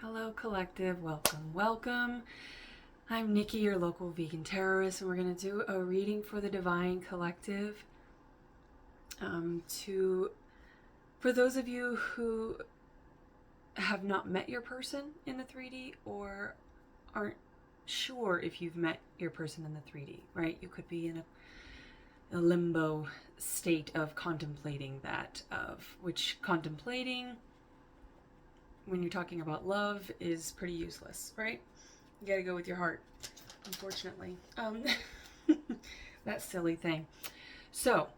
Hello, collective. Welcome. I'm Nikki, your local vegan terrorist, and we're going to do a reading for the Divine Collective. For those of you who have not met your person in the 3D or aren't sure if you've met your person in the 3D, right? You could be in a limbo state of contemplating that, which contemplating, when you're talking about love, is pretty useless, right? You gotta go with your heart, unfortunately. That silly thing. So,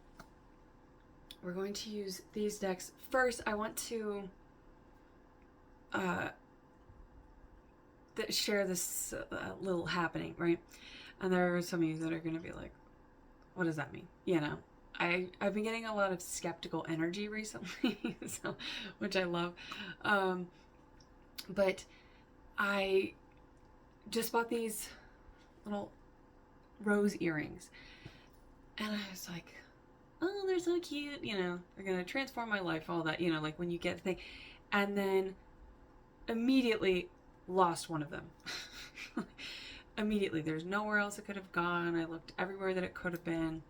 we're going to use these decks. First, I want to share this little happening, right? And there are some of you that are going to be like, what does that mean? You know, I've been getting a lot of skeptical energy recently, so, which I love. But I just bought these little rose earrings, and I was like, oh, they're so cute, you know, they're gonna transform my life, all that, you know, like when you get the thing, and then immediately lost one of them. Immediately, there's nowhere else it could have gone. I looked everywhere that it could have been,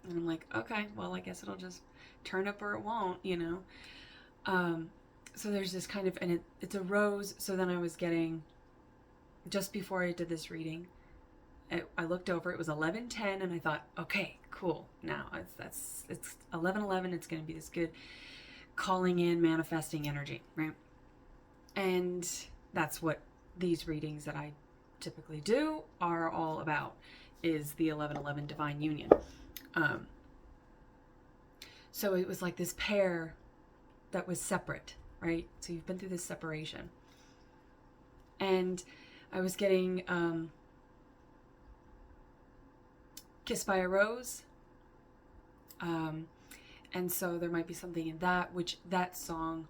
and I'm like, okay, well, I guess it'll just turn up or it won't, you know. So there's this kind of, and it's a rose. So then I was getting, just before I did this reading, I looked over, it was 11:10, and I thought, okay, cool. Now it's 11:11. It's going to be this good calling in, manifesting energy, right? And that's what these readings that I typically do are all about, is the 11:11 divine union. So it was like this pair that was separate, right? So you've been through this separation. And I was getting Kissed by a Rose. And so there might be something in that, which that song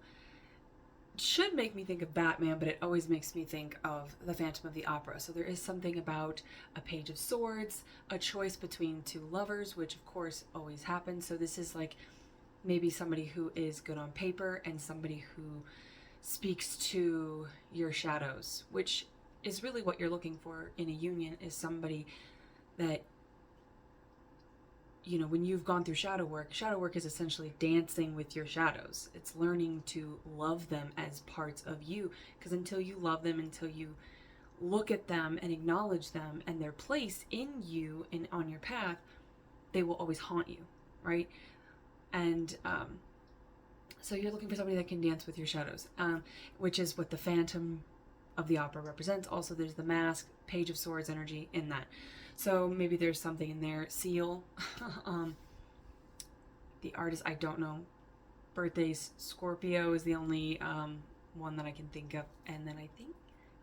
should make me think of Batman, but it always makes me think of the Phantom of the Opera. So there is something about a Page of Swords, a choice between two lovers, which of course always happens. So this is like maybe somebody who is good on paper and somebody who speaks to your shadows, which is really what you're looking for in a union, is somebody that, you know, when you've gone through shadow work is essentially dancing with your shadows. It's learning to love them as parts of you, because until you love them, until you look at them and acknowledge them and their place in you and on your path, they will always haunt you, right? And so you're looking for somebody that can dance with your shadows, which is what the Phantom of the Opera represents. Also, there's the Mask, Page of Swords energy in that. So maybe there's something in there. Seal. The artist, I don't know. Birthdays, Scorpio is the only one that I can think of. And then I think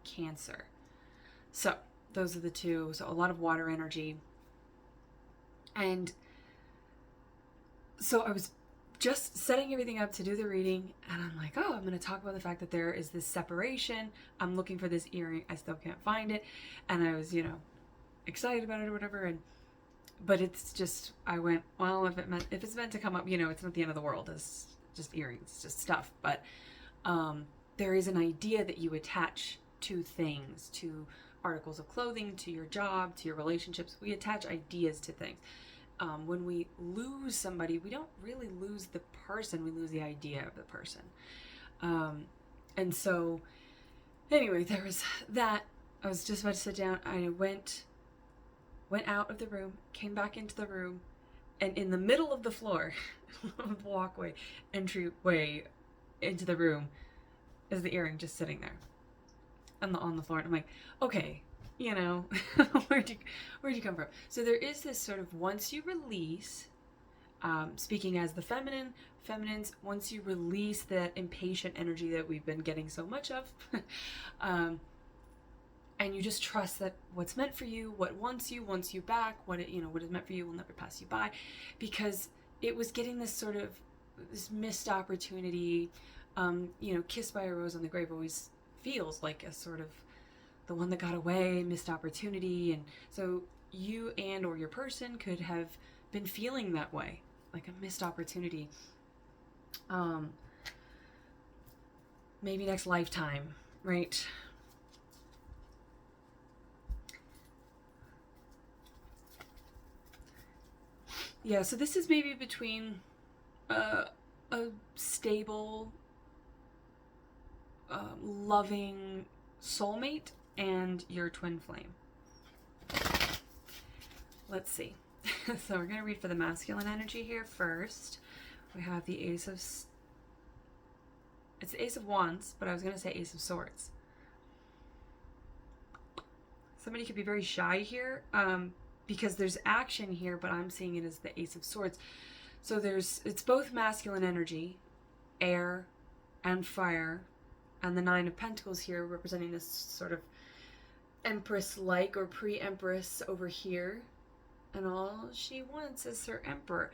Cancer. So those are the two. So a lot of water energy. And so I was just setting everything up to do the reading, and I'm like, oh, I'm going to talk about the fact that there is this separation. I'm looking for this earring. I still can't find it. And I was, you know, excited about it or whatever. But it's just, I went, well, if it's meant to come up, you know, it's not the end of the world. It's just earrings, it's just stuff. But there is an idea that you attach to things, to articles of clothing, to your job, to your relationships. We attach ideas to things. When we lose somebody, we don't really lose the person, we lose the idea of the person. And so, anyway, there was that. I was just about to sit down. I went out of the room, came back into the room, and in the middle of the floor, of the walkway, entryway into the room, is the earring just sitting there on the floor. And I'm like, okay, you know, where'd you come from? So there is this sort of, once you release, speaking as the feminines, once you release that impatient energy that we've been getting so much of, and you just trust that what's meant for you, what wants you back, what is meant for you will never pass you by, because it was getting this sort of, this missed opportunity. You know, Kissed by a Rose on the Grave always feels like a sort of the one that got away, missed opportunity. And so you and or your person could have been feeling that way, like a missed opportunity. Maybe next lifetime, Right. Yeah, so this is maybe between a stable, loving soulmate and your twin flame. Let's see. So we're going to read for the masculine energy here first. We have the Ace of... It's the Ace of Wands, but I was going to say Ace of Swords. Somebody could be very shy here because there's action here, but I'm seeing it as the Ace of Swords. So it's both masculine energy, air and fire, and the Nine of Pentacles here representing this sort of Empress-like or pre-Empress over here. And all she wants is her Emperor.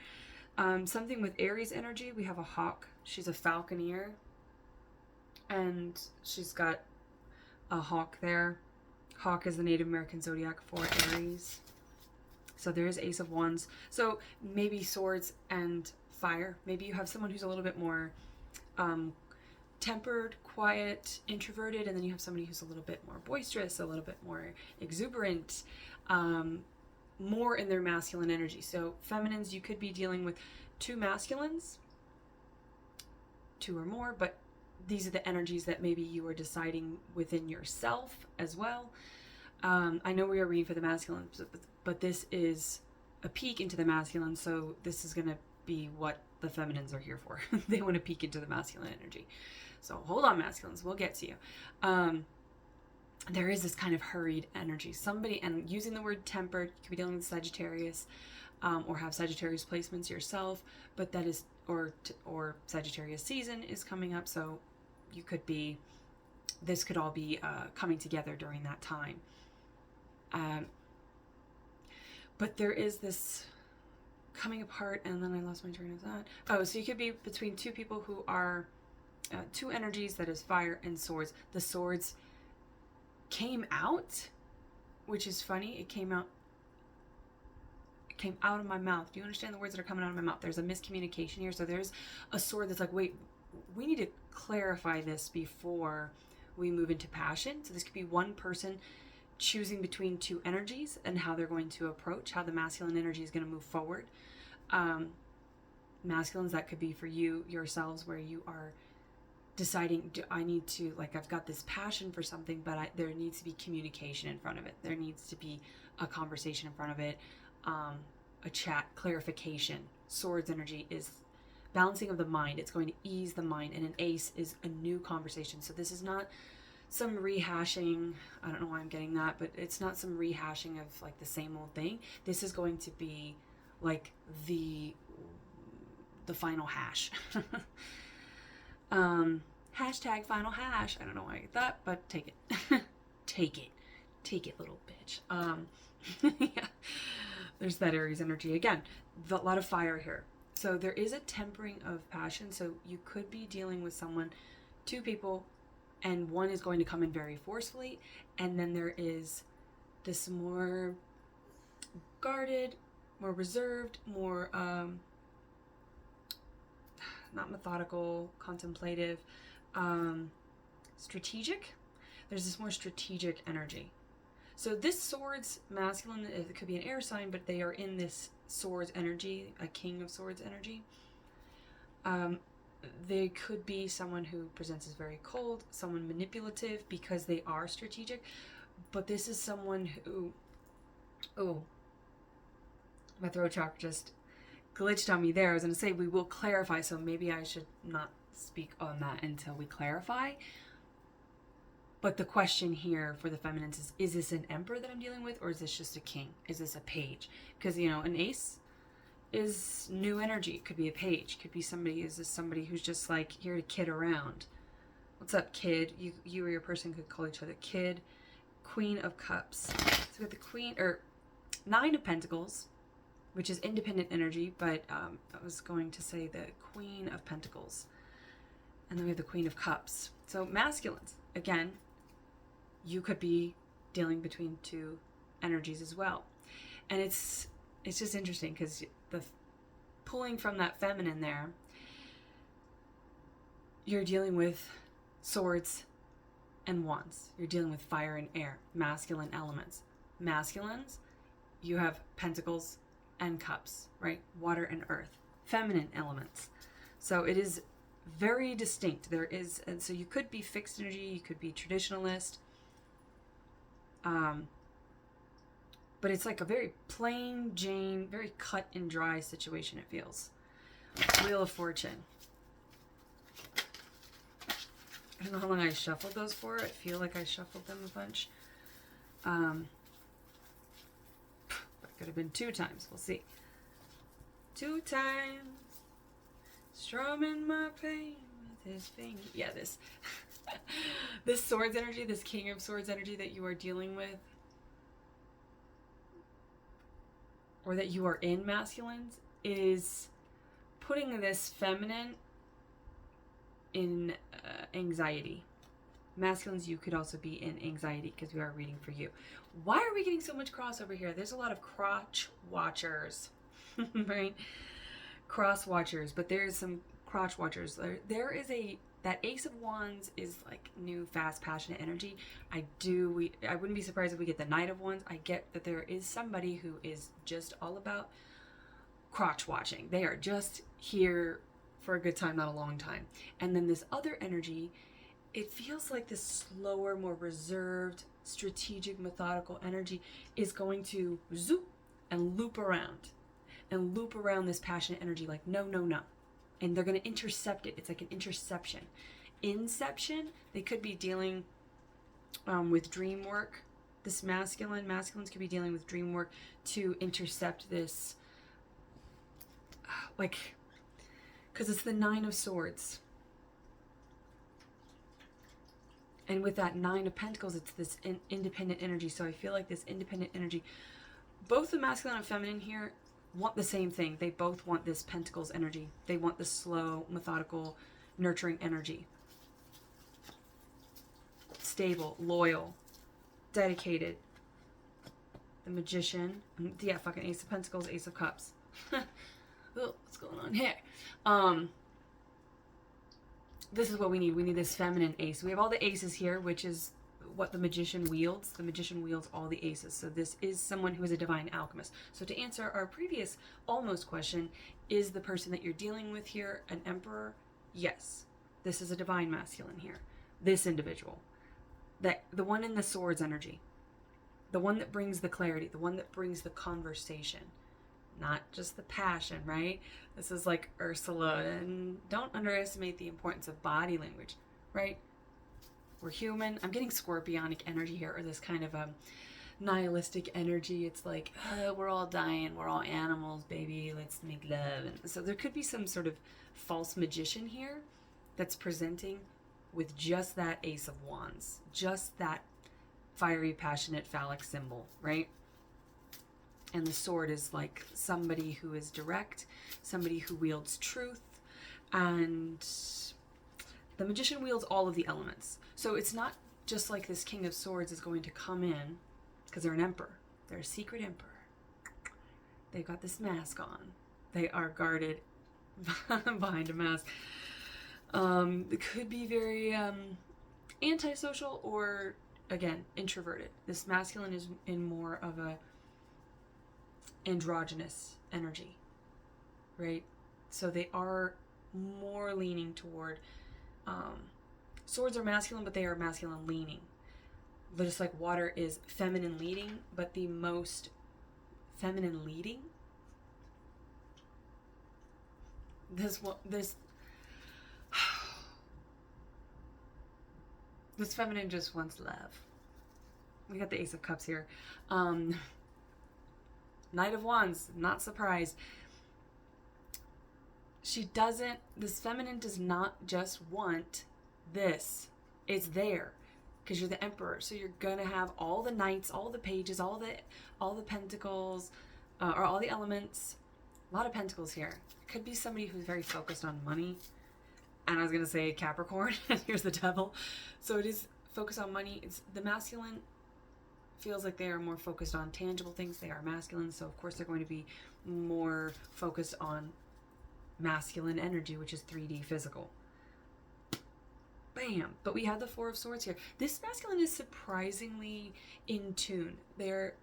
Something with Aries energy, we have a hawk. She's a falconer. And she's got a hawk there. Hawk is the Native American zodiac for Aries. So there is Ace of Wands. So maybe swords and fire. Maybe you have someone who's a little bit more tempered, quiet, introverted, and then you have somebody who's a little bit more boisterous, a little bit more exuberant, more in their masculine energy. So feminines, you could be dealing with two masculines, two or more, but these are the energies that maybe you are deciding within yourself as well. I know we are reading for the masculine, but this is a peek into the masculine, so this is going to be what the feminines are here for. They want to peek into the masculine energy. So hold on, masculines, we'll get to you. There is this kind of hurried energy. Somebody, and using the word tempered, you could be dealing with Sagittarius, or have Sagittarius placements yourself, but that is, or Sagittarius season is coming up, so you could be, this could all be coming together during that time. But there is this coming apart, and then I lost my train of thought. Oh, so you could be between two people who are two energies, that is fire and swords. The swords came out, which is funny. It came out of my mouth. Do you understand the words that are coming out of my mouth? There's a miscommunication here. So there's a sword that's like, wait, we need to clarify this before we move into passion. So this could be one person choosing between two energies and how they're going to approach, how the masculine energy is going to move forward. Masculines, that could be for you yourselves, where you are deciding, do I need to, like, I've got this passion for something, but there needs to be communication in front of it. There needs to be a conversation in front of it, a chat, clarification. Swords energy is balancing of the mind. It's going to ease the mind, and an ace is a new conversation. So this is not some rehashing. I don't know why I'm getting that, but it's not some rehashing of like the same old thing. This is going to be like the final hash. Hashtag final hash. I don't know why I get that, but take it. Take it, little bitch. Yeah, there's that Aries energy again. A lot of fire here. So there is a tempering of passion. So you could be dealing with someone, two people, and one is going to come in very forcefully, and then there is this more guarded, more reserved, more not methodical, contemplative, strategic. There's this more strategic energy. So this swords masculine, it could be an air sign, but they are in this swords energy, a king of swords energy. They could be someone who presents as very cold, someone manipulative because they are strategic, but this is someone who, oh, my throat chakra just glitched on me there. I was going to say we will clarify, so maybe I should not speak on that until we clarify. But the question here for the feminines is this an emperor that I'm dealing with, or is this just a king? Is this a page? Because, you know, an ace is new energy. It could be a page. Could be somebody, is this somebody who's just like here to kid around? What's up, kid? You or your person could call each other kid. Queen of Cups. So we got the Queen, or Nine of Pentacles, which is independent energy, but I was going to say the Queen of Pentacles. And then we have the Queen of Cups. So masculines, again, you could be dealing between two energies as well. And it's just interesting because the pulling from that feminine there, you're dealing with swords and wands. You're dealing with fire and air, masculine elements. Masculines, you have pentacles and cups, right? Water and earth, feminine elements. So it is very distinct. There is, and so you could be fixed energy, you could be traditionalist, but it's like a very plain Jane, very cut and dry situation, it feels. Wheel of Fortune. I don't know how long I shuffled those for. I feel like I shuffled them a bunch. That could have been 2 times. We'll see. 2 times. Strumming my pain with his finger. Yeah, this. This swords energy, this King of Swords energy that you are dealing with, or that you are in, masculines, is putting this feminine in anxiety. Masculines, you could also be in anxiety because we are reading for you. Why are we getting so much crossover here? There's a lot of crotch watchers, right? Cross watchers, but there's some crotch watchers. There is that Ace of Wands is like new, fast, passionate energy. I wouldn't be surprised if we get the Knight of Wands. I get that there is somebody who is just all about crotch watching. They are just here for a good time, not a long time. And then this other energy, it feels like this slower, more reserved, strategic, methodical energy is going to zoop and loop around this passionate energy like, no, no, no. And they're going to intercept it. It's like an interception. Inception, they could be dealing with dream work. This masculines could be dealing with dream work to intercept this, like, because it's the 9 of Swords. And with that 9 of Pentacles, it's this independent energy. So I feel like this independent energy, both the masculine and feminine here want the same thing. They both want this Pentacles energy. They want the slow, methodical, nurturing energy. Stable, loyal, dedicated. The Magician. Yeah, fucking Ace of Pentacles, Ace of Cups. Oh, what's going on here? This is what we need. We need this feminine ace. We have all the aces here, which is what the Magician wields. The Magician wields all the aces. So this is someone who is a divine alchemist. So to answer our previous almost question, is the person that you're dealing with here an emperor? Yes. This is a divine masculine here. This individual. The one in the swords energy. The one that brings the clarity. The one that brings the conversation. Not just the passion, right? This is like Ursula. And don't underestimate the importance of body language, right? We're human. I'm getting scorpionic energy here, or this kind of nihilistic energy. It's like, we're all dying. We're all animals, baby. Let's make love. And so there could be some sort of false magician here that's presenting with just that Ace of Wands. Just that fiery, passionate, phallic symbol, right? And the sword is like somebody who is direct, somebody who wields truth, and the Magician wields all of the elements. So it's not just like this King of Swords is going to come in, because they're an emperor. They're a secret emperor. They've got this mask on. They are guarded behind a mask. It could be very antisocial or, again, introverted. This masculine is in more of a androgynous energy, right? So they are more leaning toward swords are masculine, but they are masculine leaning. Just like water is feminine leading, but the most feminine leading. This feminine just wants love. We got the Ace of Cups here. Knight of Wands, not surprised. This feminine does not just want this. It's there because you're the emperor. So you're going to have all the knights, all the pages, all the pentacles, or all the elements. A lot of pentacles here. It could be somebody who's very focused on money. And I was going to say Capricorn. Here's the devil. So it is focused on money. It's the masculine feels like they are more focused on tangible things. They are masculine, so of course they're going to be more focused on masculine energy, which is 3D physical. bam. But we have the Four of Swords here. This masculine is surprisingly in tune. They are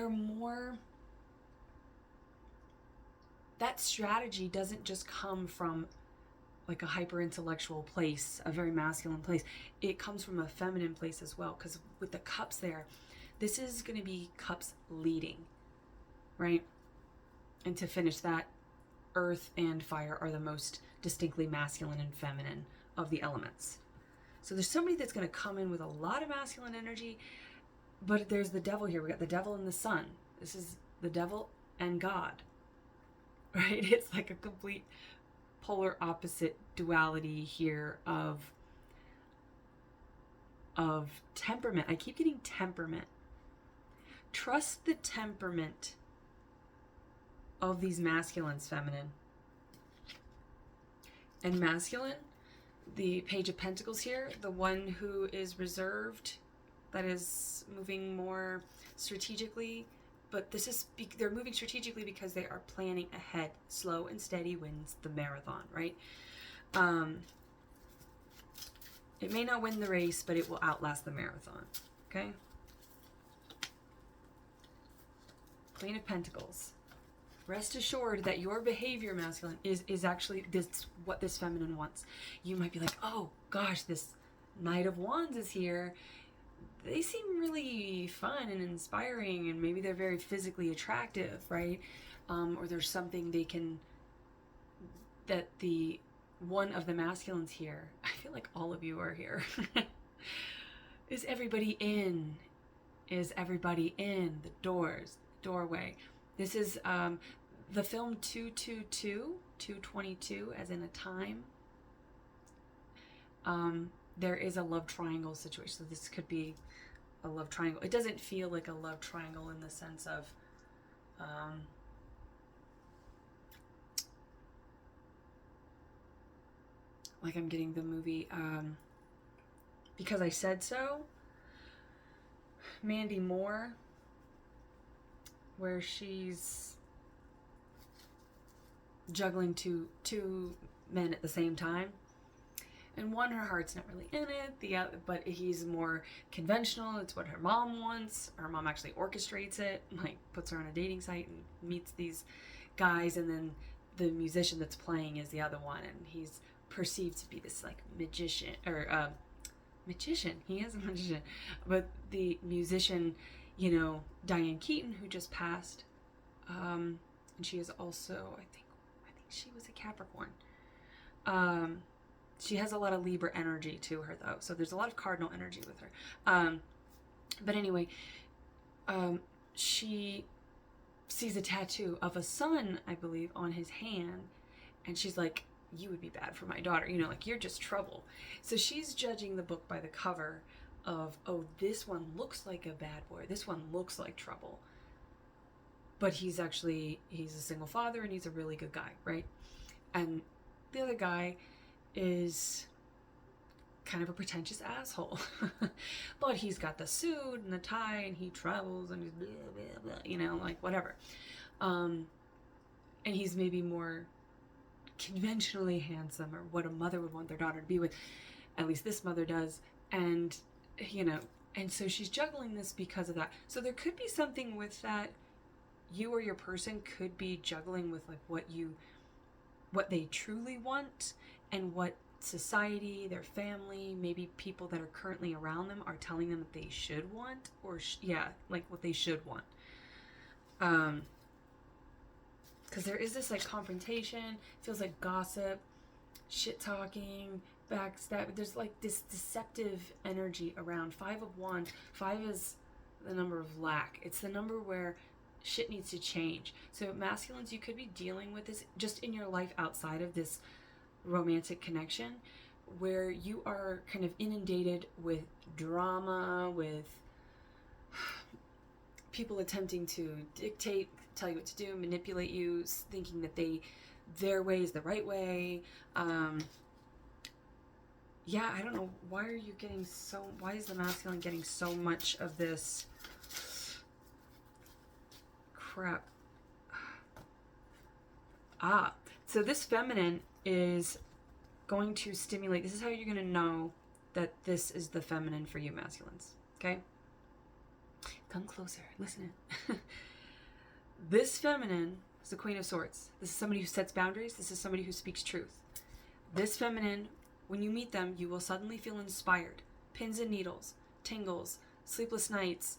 more, that strategy doesn't just come from like a hyper intellectual place, a very masculine place. It comes from a feminine place as well, because with the cups there, this is going to be cups leading, right? And to finish that, earth and fire are the most distinctly masculine and feminine of the elements. So there's somebody that's going to come in with a lot of masculine energy, but there's the devil here. We got the devil and the sun. This is the devil and God, right? It's like a complete polar opposite duality here of temperament. I keep getting temperament. Trust the temperament of these masculines, feminine. And masculine, the Page of Pentacles here, the one who is reserved, that is moving more strategically, but this is, they're moving strategically because they are planning ahead. Slow and steady wins the marathon, right? It may not win the race, but it will outlast the marathon, okay? Queen of Pentacles. Rest assured that your behavior, masculine, is actually what this feminine wants. You might be like, oh gosh, this Knight of Wands is here. They seem really fun and inspiring, and maybe they're very physically attractive, right? Or there's something that the one of the masculines here, I feel like all of you are here. Is everybody in? Is everybody in? The doors, doorway. This is the film 222, as in a time. There is a love triangle situation. So this could be a love triangle. It doesn't feel like a love triangle in the sense of like I'm getting the movie Because I Said So, Mandy Moore, where she's juggling two men at the same time. And one, her heart's not really in it. The other, but he's more conventional. It's what her mom wants. Her mom actually orchestrates it, like puts her on a dating site and meets these guys. And then the musician that's playing is the other one, and he's perceived to be this like magician or magician. He is a magician, but the musician, you know, Diane Keaton, who just passed, and she is also, I think she was a Capricorn. She has a lot of Libra energy to her, though. So there's a lot of cardinal energy with her. But anyway, she sees a tattoo of a sun, I believe, on his hand. And she's like, you would be bad for my daughter. You know, like, you're just trouble. So she's judging the book by the cover of, oh, this one looks like a bad boy. This one looks like trouble. But he's a single father, and he's a really good guy, right? And the other guy is kind of a pretentious asshole. But he's got the suit and the tie, and he travels, and he's blah, blah, blah, you know, like whatever. And he's maybe more conventionally handsome, or what a mother would want their daughter to be with. At least this mother does. And, you know, and so she's juggling this because of that. So there could be something with that. You or your person could be juggling with like what they truly want, and what society, their family, maybe people that are currently around them are telling them that they should want, or like what they should want. Because there is this like confrontation, feels like gossip, shit talking, backstab. There's like this deceptive energy around. 5 of Wands. 5 is the number of lack. It's the number where shit needs to change. So masculines, you could be dealing with this just in your life outside of this romantic connection, where you are kind of inundated with drama, with people attempting to dictate, tell you what to do, manipulate you, thinking that their way is the right way. I don't know, why is the masculine getting so much of this crap? So this feminine is going to stimulate. This is how you're going to know that this is the feminine for you, masculines. Okay? Come closer. Listen in. This feminine is the Queen of Swords. This is somebody who sets boundaries. This is somebody who speaks truth. This feminine, when you meet them, you will suddenly feel inspired. Pins and needles, tingles, sleepless nights.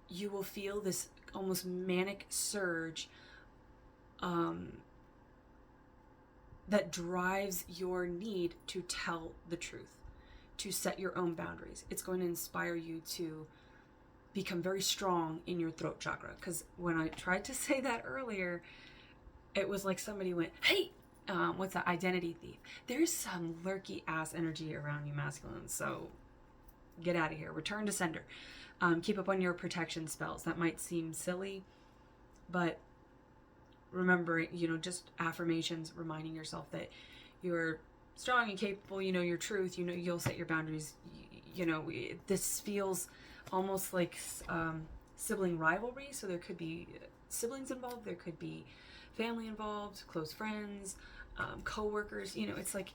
You will feel this almost manic surge that drives your need to tell the truth, to set your own boundaries. It's going to inspire you to become very strong in your throat chakra. Because when I tried to say that earlier, it was like somebody went, hey, what's that? Identity thief. There's some lurky ass energy around you, masculines. So get out of here. Return to sender. Keep up on your protection spells. That might seem silly, but remember, just affirmations, reminding yourself that you're strong and capable, your truth, you'll set your boundaries. This feels almost like sibling rivalry. So there could be siblings involved. There could be family involved, close friends, co-workers. It's like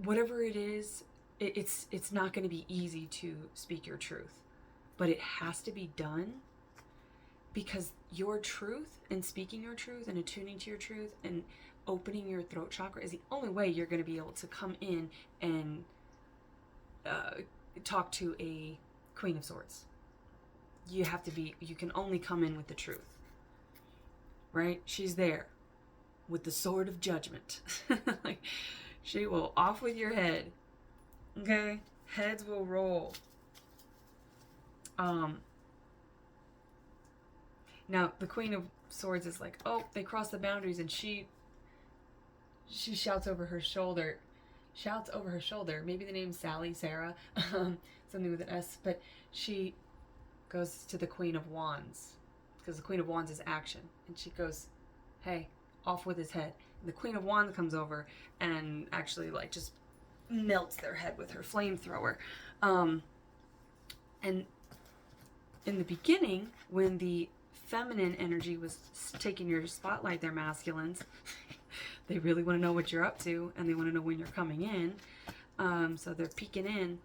whatever it is, it's not going to be easy to speak your truth, but it has to be done, because your truth and speaking your truth and attuning to your truth and opening your throat chakra is the only way you're going to be able to come in and talk to a Queen of Swords. You can only come in with the truth, right? She's there with the sword of judgment. Like, she will off with your head. Okay? Heads will roll. Now, the Queen of Swords is like, oh, they crossed the boundaries, and she shouts over her shoulder. Maybe the name's Sally, Sarah, something with an S, but she goes to the Queen of Wands, because the Queen of Wands is action, and she goes, hey, off with his head. And the Queen of Wands comes over and actually just melts their head with her flamethrower. And in the beginning, when the feminine energy was taking your spotlight, their masculines, they really want to know what you're up to, and they want to know when you're coming in. So they're peeking in.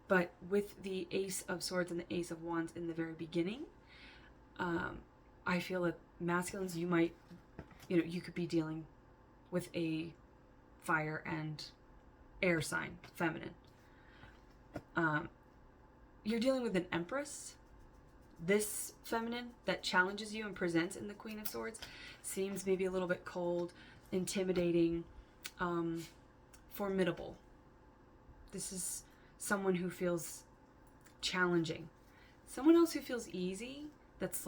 But with the Ace of Swords and the Ace of Wands in the very beginning, I feel that masculines, you might, you could be dealing with a fire and air sign, feminine. You're dealing with an Empress. This feminine that challenges you and presents in the Queen of Swords seems maybe a little bit cold, intimidating, formidable. This is someone who feels challenging. Someone else who feels easy, that's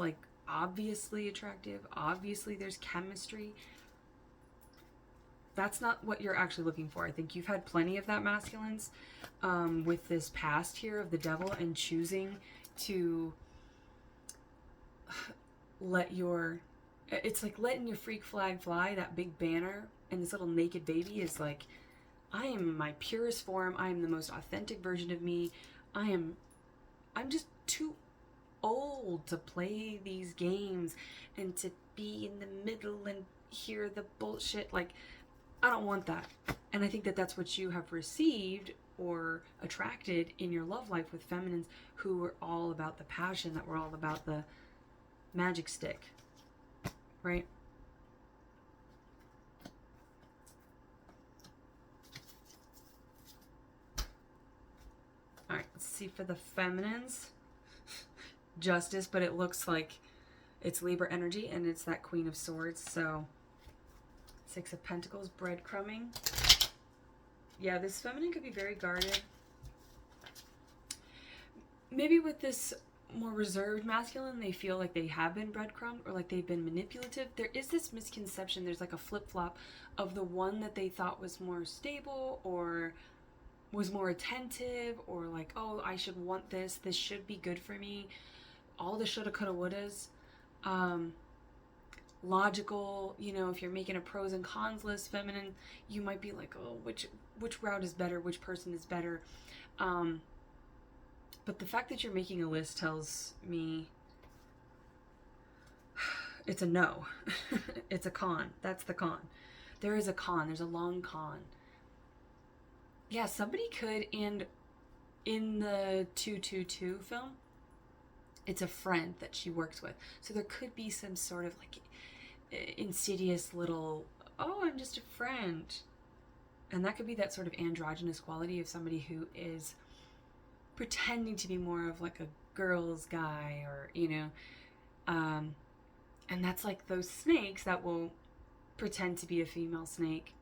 obviously attractive, obviously there's chemistry. That's not what you're actually looking for. I think you've had plenty of that, masculines, with this past here of the devil, and choosing to it's like letting your freak flag fly, that big banner, and this little naked baby is like, I am my purest form. I am the most authentic version of me. I'm just too old to play these games and to be in the middle and hear the bullshit. I don't want that. And I think that that's what you have received or attracted in your love life with feminines who are all about the passion, that we're all about the magic stick, right? All right, let's see for the feminines. Justice, but it looks like it's Libra energy, and it's that Queen of Swords. So Six of Pentacles, breadcrumbing. Yeah, this feminine could be very guarded. Maybe with this more reserved masculine, they feel like they have been breadcrumbed or like they've been manipulative. There is this misconception, there's like a flip-flop of the one that they thought was more stable or was more attentive, or like, oh, I should want this should be good for me. All the shoulda, coulda, wouldas. Logical, if you're making a pros and cons list, feminine, you might be like, oh, which route is better, which person is better. But the fact that you're making a list tells me it's a no. It's a con. That's the con. There is a con. There's a long con yeah, somebody could, and in the 222 film, it's a friend that she works with. So there could be some sort of like insidious little, oh, I'm just a friend. And that could be that sort of androgynous quality of somebody who is pretending to be more of like a girl's guy, or, and that's like those snakes that will pretend to be a female snake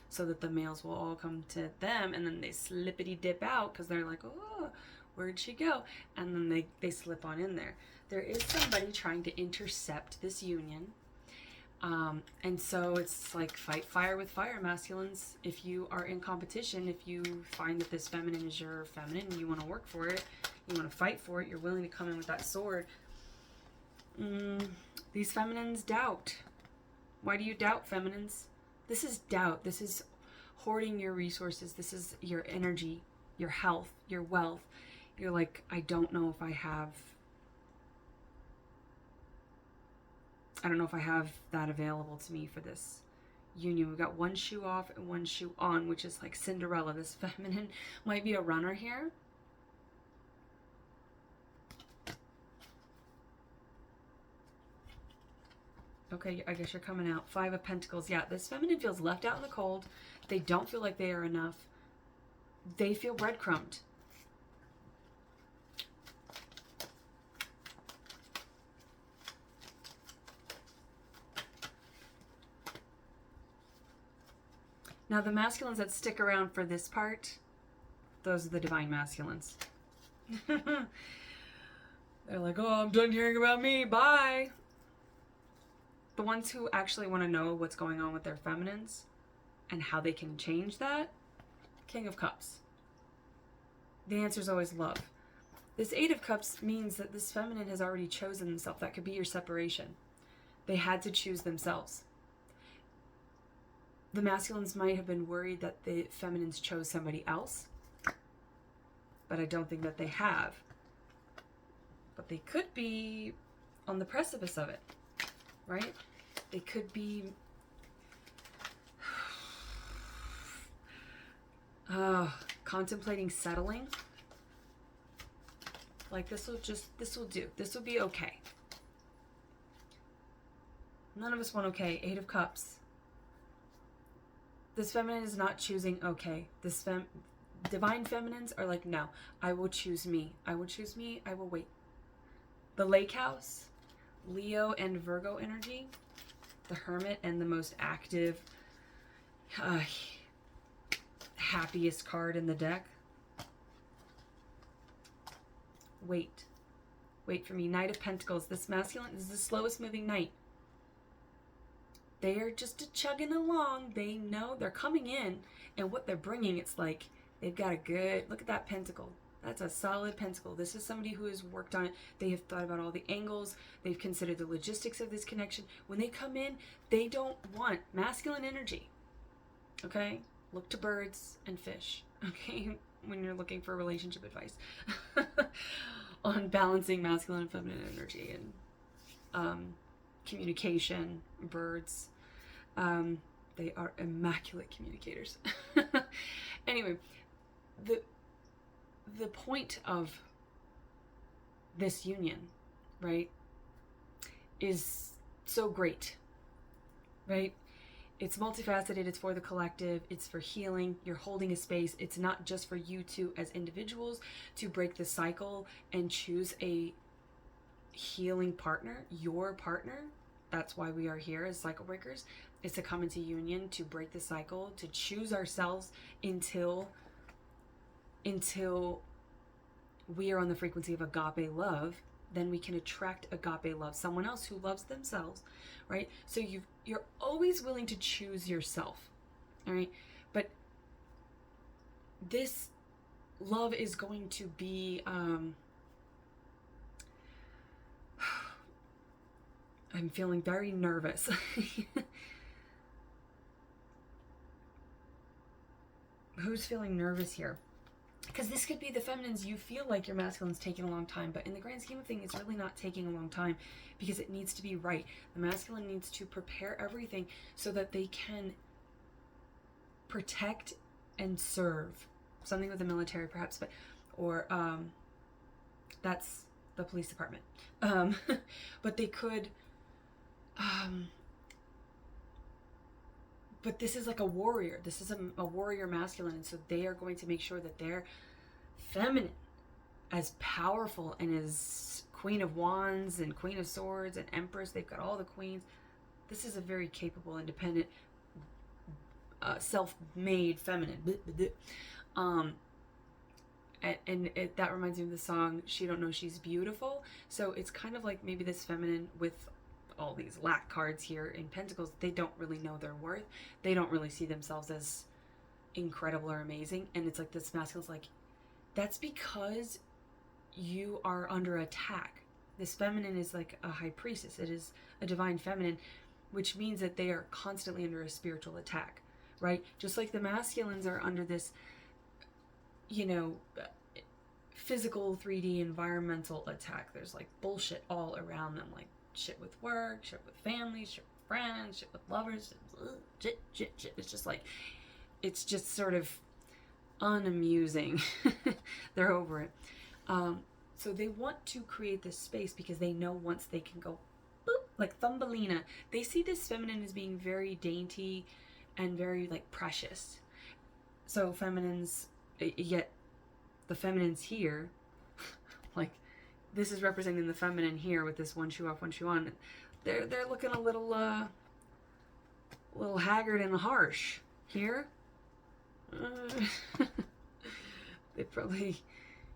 so that the males will all come to them, and then they slippity dip out because they're like, oh, where'd she go? And then they slip on in there. There is somebody trying to intercept this union. And so it's like fight fire with fire, masculines. If you are in competition, if you find that this feminine is your feminine and you want to work for it, you want to fight for it, you're willing to come in with that sword. These feminines doubt. Why do you doubt, feminines? This is doubt. This is hoarding your resources. This is your energy, your health, your wealth. You're like, I don't know if I have that available to me for this union. We've got one shoe off and one shoe on, which is like Cinderella. This feminine might be a runner here. Okay, I guess you're coming out. 5 of Pentacles. Yeah, this feminine feels left out in the cold. They don't feel like they are enough. They feel breadcrumbed. Now, the masculines that stick around for this part, those are the divine masculines. They're like, oh, I'm done hearing about me. Bye. The ones who actually want to know what's going on with their feminines and how they can change that, King of Cups. The answer is always love. This 8 of Cups means that this feminine has already chosen themselves. That could be your separation. They had to choose themselves. The masculines might have been worried that the feminines chose somebody else, but I don't think that they have. But they could be on the precipice of it, right? They could be contemplating settling. Like, this will do. This will be okay. None of us want okay. 8 of Cups. This feminine is not choosing okay. Divine feminines are like, no, I will choose me. I will choose me. I will wait. The Lake House, Leo and Virgo energy, the Hermit, and the most active, happiest card in the deck. Wait. Wait for me. Knight of Pentacles. This masculine is the slowest moving knight. They are just chugging along. They know they're coming in, and what they're bringing, it's like they've got a good, look at that pentacle. That's a solid pentacle. This is somebody who has worked on it. They have thought about all the angles. They've considered the logistics of this connection. When they come in, they don't want masculine energy. Okay? Look to birds and fish. Okay? When you're looking for relationship advice on balancing masculine and feminine energy and communication, birds. They are immaculate communicators. Anyway, the point of this union, right, is so great, right? It's multifaceted. It's for the collective. It's for healing. You're holding a space. It's not just for you two as individuals to break the cycle and choose a healing partner, your partner. That's why we are here as cycle breakers. It's to come into union, to break the cycle, to choose ourselves until we are on the frequency of agape love. Then we can attract agape love, someone else who loves themselves, right? So you're always willing to choose yourself, all right? But this love is going to be I'm feeling very nervous. Who's feeling nervous here? Because this could be the feminines. You feel like your masculine's taking a long time, but in the grand scheme of things, it's really not taking a long time because it needs to be right. The masculine needs to prepare everything so that they can protect and serve. Something with the military, perhaps, but or that's the police department. But they could. But this is like a warrior. This is a warrior masculine, and so they are going to make sure that they're feminine, as powerful and as Queen of Wands and Queen of Swords and Empress. They've got all the queens. This is a very capable, independent, self-made feminine. That reminds me of the song "She Don't Know She's Beautiful." So it's kind of like maybe this feminine with all these lack cards here in Pentacles. They don't really know their worth. They don't really see themselves as incredible or amazing. And it's like this masculine's like, that's because you are under attack. This feminine is like a high priestess. It is a divine feminine, which means that they are constantly under a spiritual attack, right? Just like the masculines are under this, physical 3D environmental attack. There's like bullshit all around them, like shit with work, shit with family, shit with friends, shit with lovers, shit. It's just like, it's just sort of unamusing. They're over it. So they want to create this space because they know once they can go boop, like Thumbelina, they see this feminine as being very dainty and very like precious. So feminines, yet the feminines here, like this is representing the feminine here with this one shoe off, one shoe on. They're looking a little haggard and harsh here. They probably,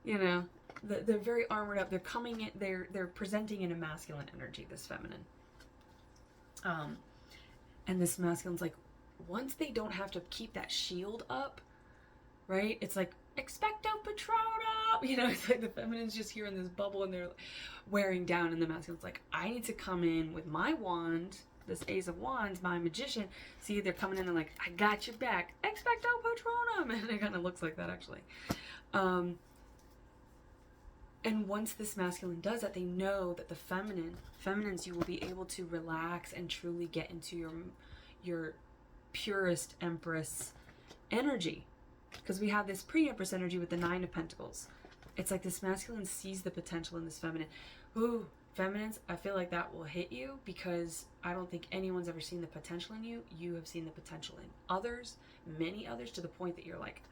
they're very armored up. They're coming in. They're presenting in a masculine energy. This feminine, and this masculine's like, once they don't have to keep that shield up, right? It's like expecto patronum. It's like the feminine's just here in this bubble and they're wearing down, and the masculine's like, I need to come in with my wand, this Ace of Wands, my magician. See, they're coming in and like, I got your back, expecto patronum, and it kind of looks like that actually. And once this masculine does that, they know that the feminines, you will be able to relax and truly get into your purest Empress energy. Because we have this pre-Empress energy with the Nine of Pentacles. It's like this masculine sees the potential in this feminine. Ooh, feminines, I feel like that will hit you because I don't think anyone's ever seen the potential in you. You have seen the potential in others, many others, to the point that you're like,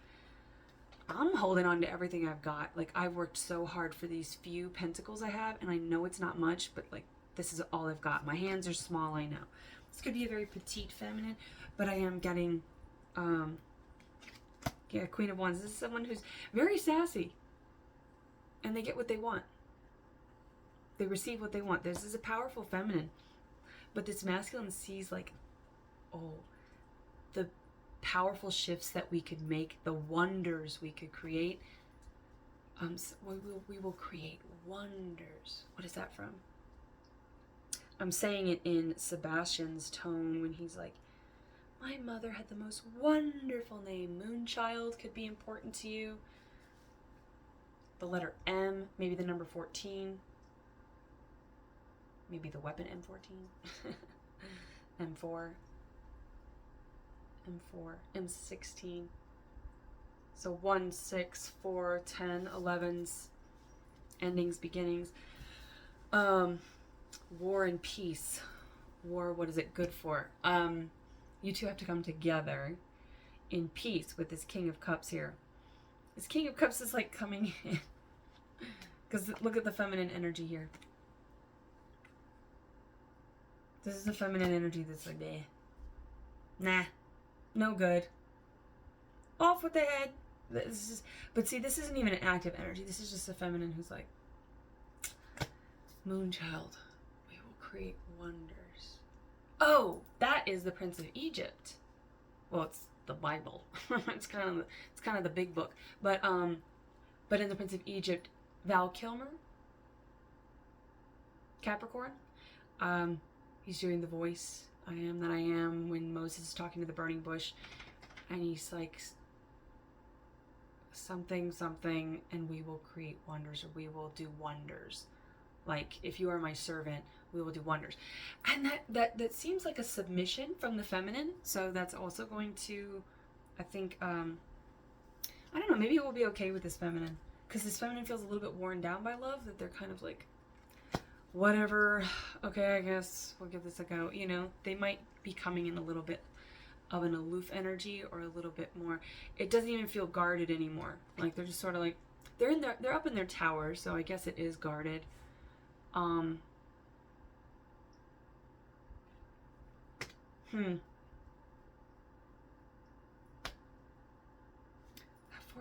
I'm holding on to everything I've got. Like, I've worked so hard for these few pentacles I have, and I know it's not much, but like, this is all I've got. My hands are small, I know. This could be a very petite feminine, but I am getting, Queen of Wands. This is someone who's very sassy, and they get what they want. They receive what they want. This is a powerful feminine, but this masculine sees like, oh, the powerful shifts that we could make, the wonders we could create. So we will create wonders. What is that from? I'm saying it in Sebastian's tone when he's like, my mother had the most wonderful name. Moonchild could be important to you. The letter M, maybe the number 14. Maybe the weapon M14. M4. M4. M16. So 1, 6, 4, 10, 11s. Endings, beginnings. War and peace. War, what is it good for? You two have to come together in peace with this King of Cups here. This King of Cups is like coming in. Because look at the feminine energy here. This is the feminine energy that's like, eh. Nah. No good. Off with the head. But see, this isn't even an active energy. This is just a feminine who's like, Moonchild, we will create wonders. Oh, that is the Prince of Egypt. Well, it's the Bible. it's kind of the big book. But in the Prince of Egypt, Val Kilmer, Capricorn, he's doing the voice, I am that I am, when Moses is talking to the burning bush, and he's like, something, and we will create wonders, or we will do wonders. Like, if you are my servant, we will do wonders. And that seems like a submission from the feminine. So that's also going to, I think, I don't know, maybe it will be okay with this feminine. Because this feminine feels a little bit worn down by love, that they're kind of like, whatever, okay, I guess we'll give this a go. You know, they might be coming in a little bit of an aloof energy, or a little bit more, it doesn't even feel guarded anymore. Like they're just sort of like, they're up in their tower, so I guess it is guarded. Four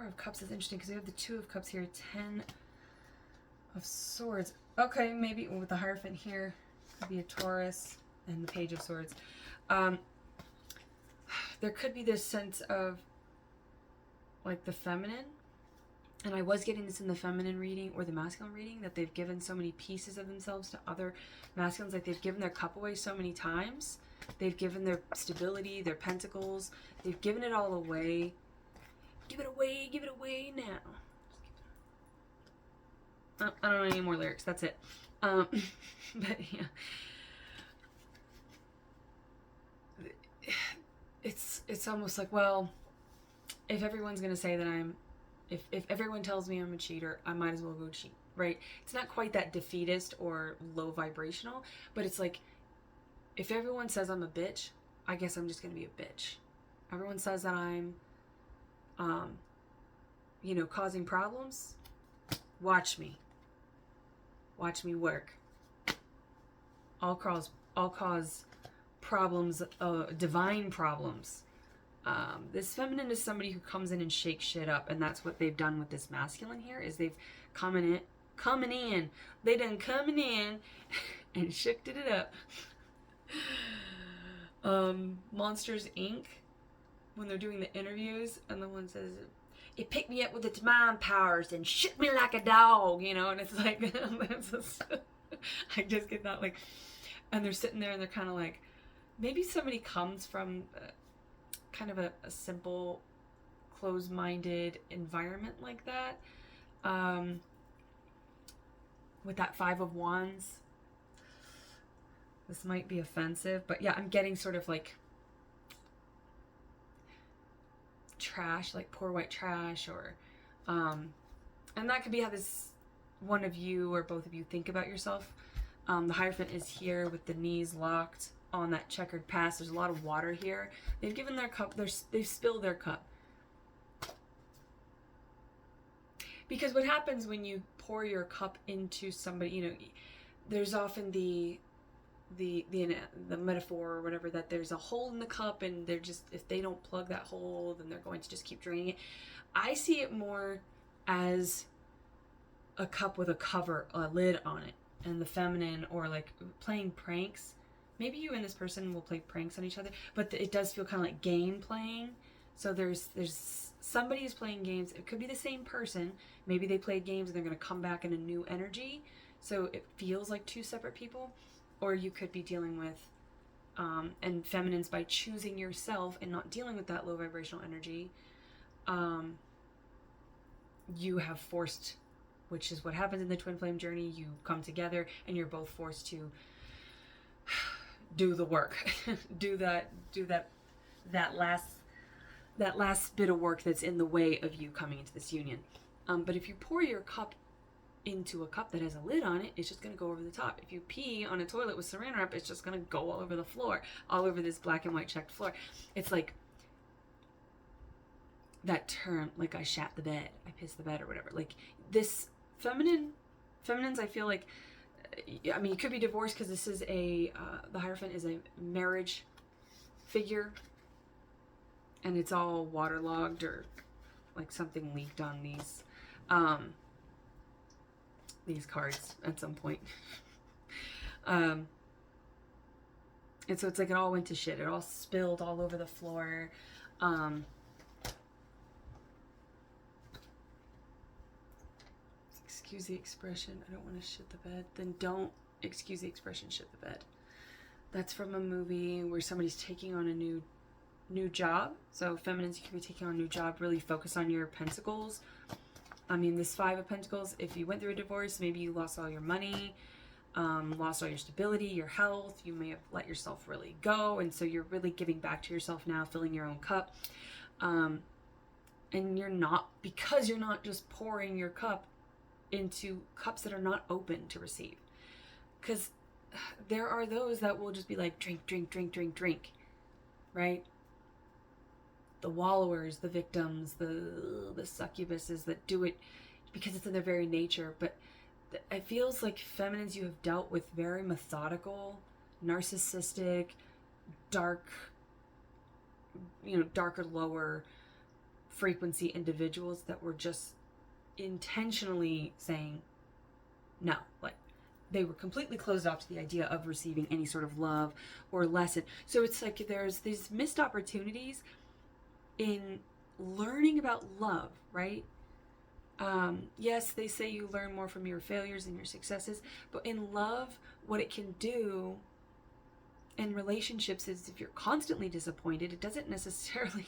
of Cups is interesting because we have the Two of Cups here, 10 of Swords. Okay, maybe with the Hierophant here, could be a Taurus, and the Page of Swords. There could be this sense of like the feminine, and I was getting this in the feminine reading or the masculine reading, that they've given so many pieces of themselves to other masculines. Like they've given their cup away so many times. They've given their stability, their pentacles. They've given it all away. Give it away now. I don't know any more lyrics. That's it. But yeah. It's almost like, well, if everyone's going to say that if everyone tells me I'm a cheater, I might as well go cheat, right? It's not quite that defeatist or low vibrational, but it's like, if everyone says I'm a bitch, I guess I'm just going to be a bitch. Everyone says that I'm, causing problems. Watch me work. I'll cause problems, divine problems. This feminine is somebody who comes in and shakes shit up, and that's what they've done with this masculine here, is they've coming in, they done coming in and shifted it up. Monsters Inc., when they're doing the interviews, and the one says, it picked me up with its mind powers and shook me like a dog, and it's like, I just get that, like, and they're sitting there and they're kind of like, maybe somebody comes from kind of a simple, closed-minded environment like that, with that Five of Wands. This might be offensive, but yeah, I'm getting sort of like trash, like poor white trash, or and that could be how this one of you or both of you think about yourself. The Hierophant is here with the knees locked on that checkered path. There's a lot of water here. They've given their cup, they've spilled their cup. Because what happens when you pour your cup into somebody, there's often the metaphor or whatever, that there's a hole in the cup, and they're just, if they don't plug that hole, then they're going to just keep draining it. I see it more as a cup with a cover, a lid on it, and the feminine, or like playing pranks. Maybe you and this person will play pranks on each other, but it does feel kind of like game playing. So there's somebody who's playing games. It could be the same person. Maybe they played games and they're going to come back in a new energy. So it feels like two separate people. Or you could be dealing with, and feminines, by choosing yourself and not dealing with that low vibrational energy, you have forced, which is what happens in the twin flame journey. You come together and you're both forced to do the work, do that last bit of work that's in the way of you coming into this union. But if you pour your cup into a cup that has a lid on it, it's just going to go over the top. If you pee on a toilet with saran wrap, it's just going to go all over the floor, all over this black and white checked floor. It's like that term, like I shat the bed, I pissed the bed, or whatever. Like this feminines, I feel like, I mean, it could be divorce, because this is the Hierophant is a marriage figure, and it's all waterlogged, or like something leaked on these cards at some point. And so it's like it all went to shit. It all spilled all over the floor. Excuse the expression, I don't want to shit the bed. Then don't excuse the expression, shit the bed. That's from a movie where somebody's taking on a new job. So feminines, you can be taking on a new job. Really focus on your pentacles. I mean, this Five of Pentacles, if you went through a divorce, maybe you lost all your money, lost all your stability, your health. You may have let yourself really go, and so you're really giving back to yourself now, filling your own cup. And And you're not, because you're not just pouring your cup into cups that are not open to receive. Because there are those that will just be like, drink, drink, drink, drink, drink, right? The wallowers, the victims, the succubuses that do it because it's in their very nature. But it feels like feminines, you have dealt with very methodical, narcissistic, dark, darker, lower frequency individuals that were just intentionally saying no. Like, they were completely closed off to the idea of receiving any sort of love or lesson. So it's like there's these missed opportunities in learning about love, right? Yes, they say you learn more from your failures than your successes, but in love, what it can do in relationships is if you're constantly disappointed, it doesn't necessarily,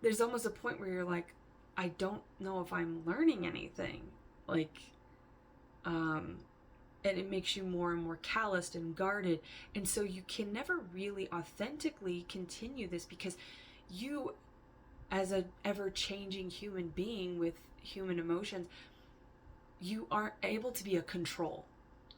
there's almost a point where you're like, I don't know if I'm learning anything. Like, and it makes you more and more calloused and guarded. And so you can never really authentically continue this, because you, as an ever-changing human being with human emotions, you aren't able to be a control.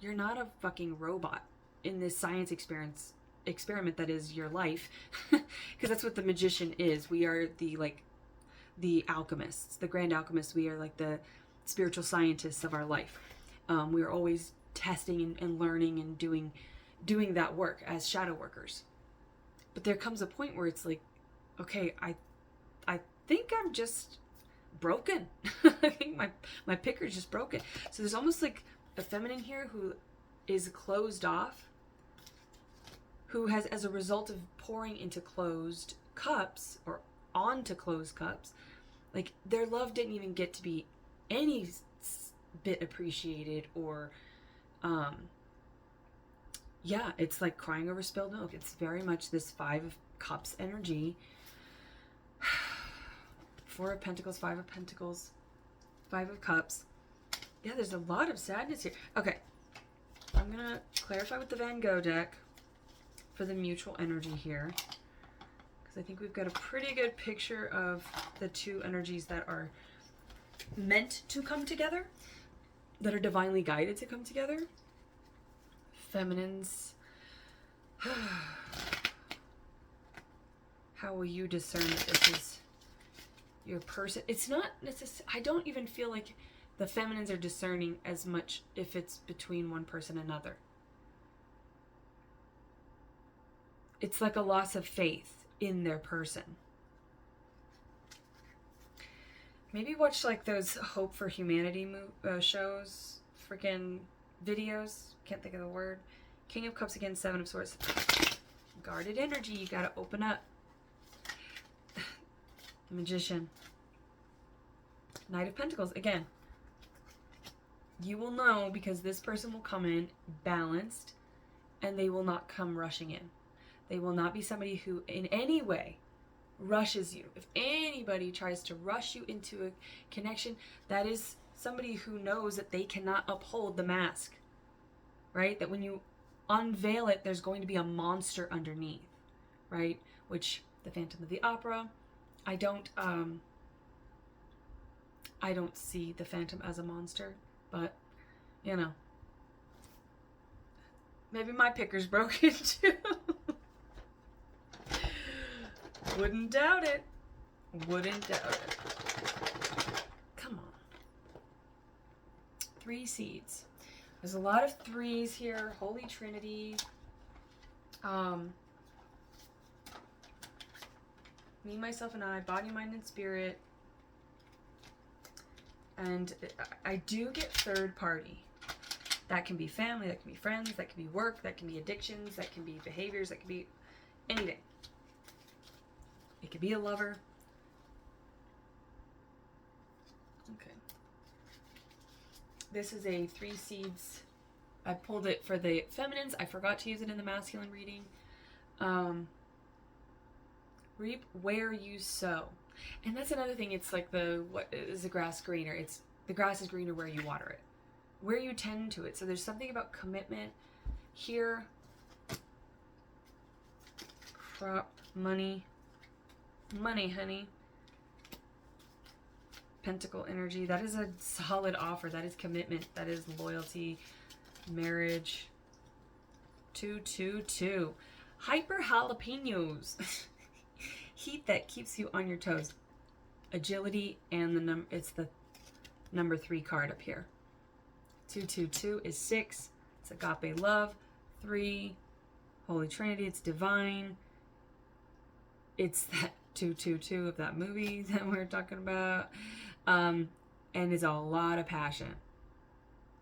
You're not a fucking robot in this science experiment that is your life. Because that's what the magician is. We are the alchemists, the grand alchemists. We are like the spiritual scientists of our life. We are always testing and learning and doing that work as shadow workers. But there comes a point where it's like, okay, I think I'm just broken. I think my picker's just broken. So there's almost like a feminine here who is closed off, who has, as a result of pouring into closed cups or onto closed cups, like their love didn't even get to be any bit appreciated, or it's like crying over spilled milk. It's very much this 5 of Cups energy. 4 of Pentacles, 5 of Pentacles, 5 of Cups. Yeah, there's a lot of sadness here. Okay, I'm gonna clarify with the Van Gogh deck for the mutual energy here, because I think we've got a pretty good picture of the two energies that are meant to come together, that are divinely guided to come together. Feminines, how will you discern that this is your person? It's not necessarily, I don't even feel like the feminines are discerning as much if it's between one person and another. It's like a loss of faith in their person. Maybe watch like those Hope for Humanity shows, freaking videos. Can't think of the word. King of Cups again, 7 of Swords. Guarded energy, you gotta open up. Magician. Knight of Pentacles, again. You will know, because this person will come in balanced, and they will not come rushing in. They will not be somebody who in any way rushes you. If anybody tries to rush you into a connection, that is somebody who knows that they cannot uphold the mask, right? That when you unveil it, there's going to be a monster underneath, right? Which the Phantom of the Opera, I don't see the Phantom as a monster, but you know, maybe my picker's broken too. Wouldn't doubt it. Wouldn't doubt it. Come on. 3 seeds. There's a lot of 3s here. Holy Trinity. Me, myself, and I. Body, mind, and spirit. And I do get third party. That can be family. That can be friends. That can be work. That can be addictions. That can be behaviors. That can be anything. It could be a lover. Okay. This is a 3 seeds. I pulled it for the feminines. I forgot to use it in the masculine reading. Reap where you sow. And that's another thing. It's like what is the grass greener? It's the grass is greener where you water it, where you tend to it. So there's something about commitment here. Crop, money, honey. Pentacle energy. That is a solid offer. That is commitment. That is loyalty, marriage. 222. Hyper jalapenos. Heat that keeps you on your toes. Agility, and it's the number 3 card up here. 222 is 6. It's agape love. 3, Holy Trinity. It's divine. It's that 222 of that movie that we're talking about. And it's a lot of passion.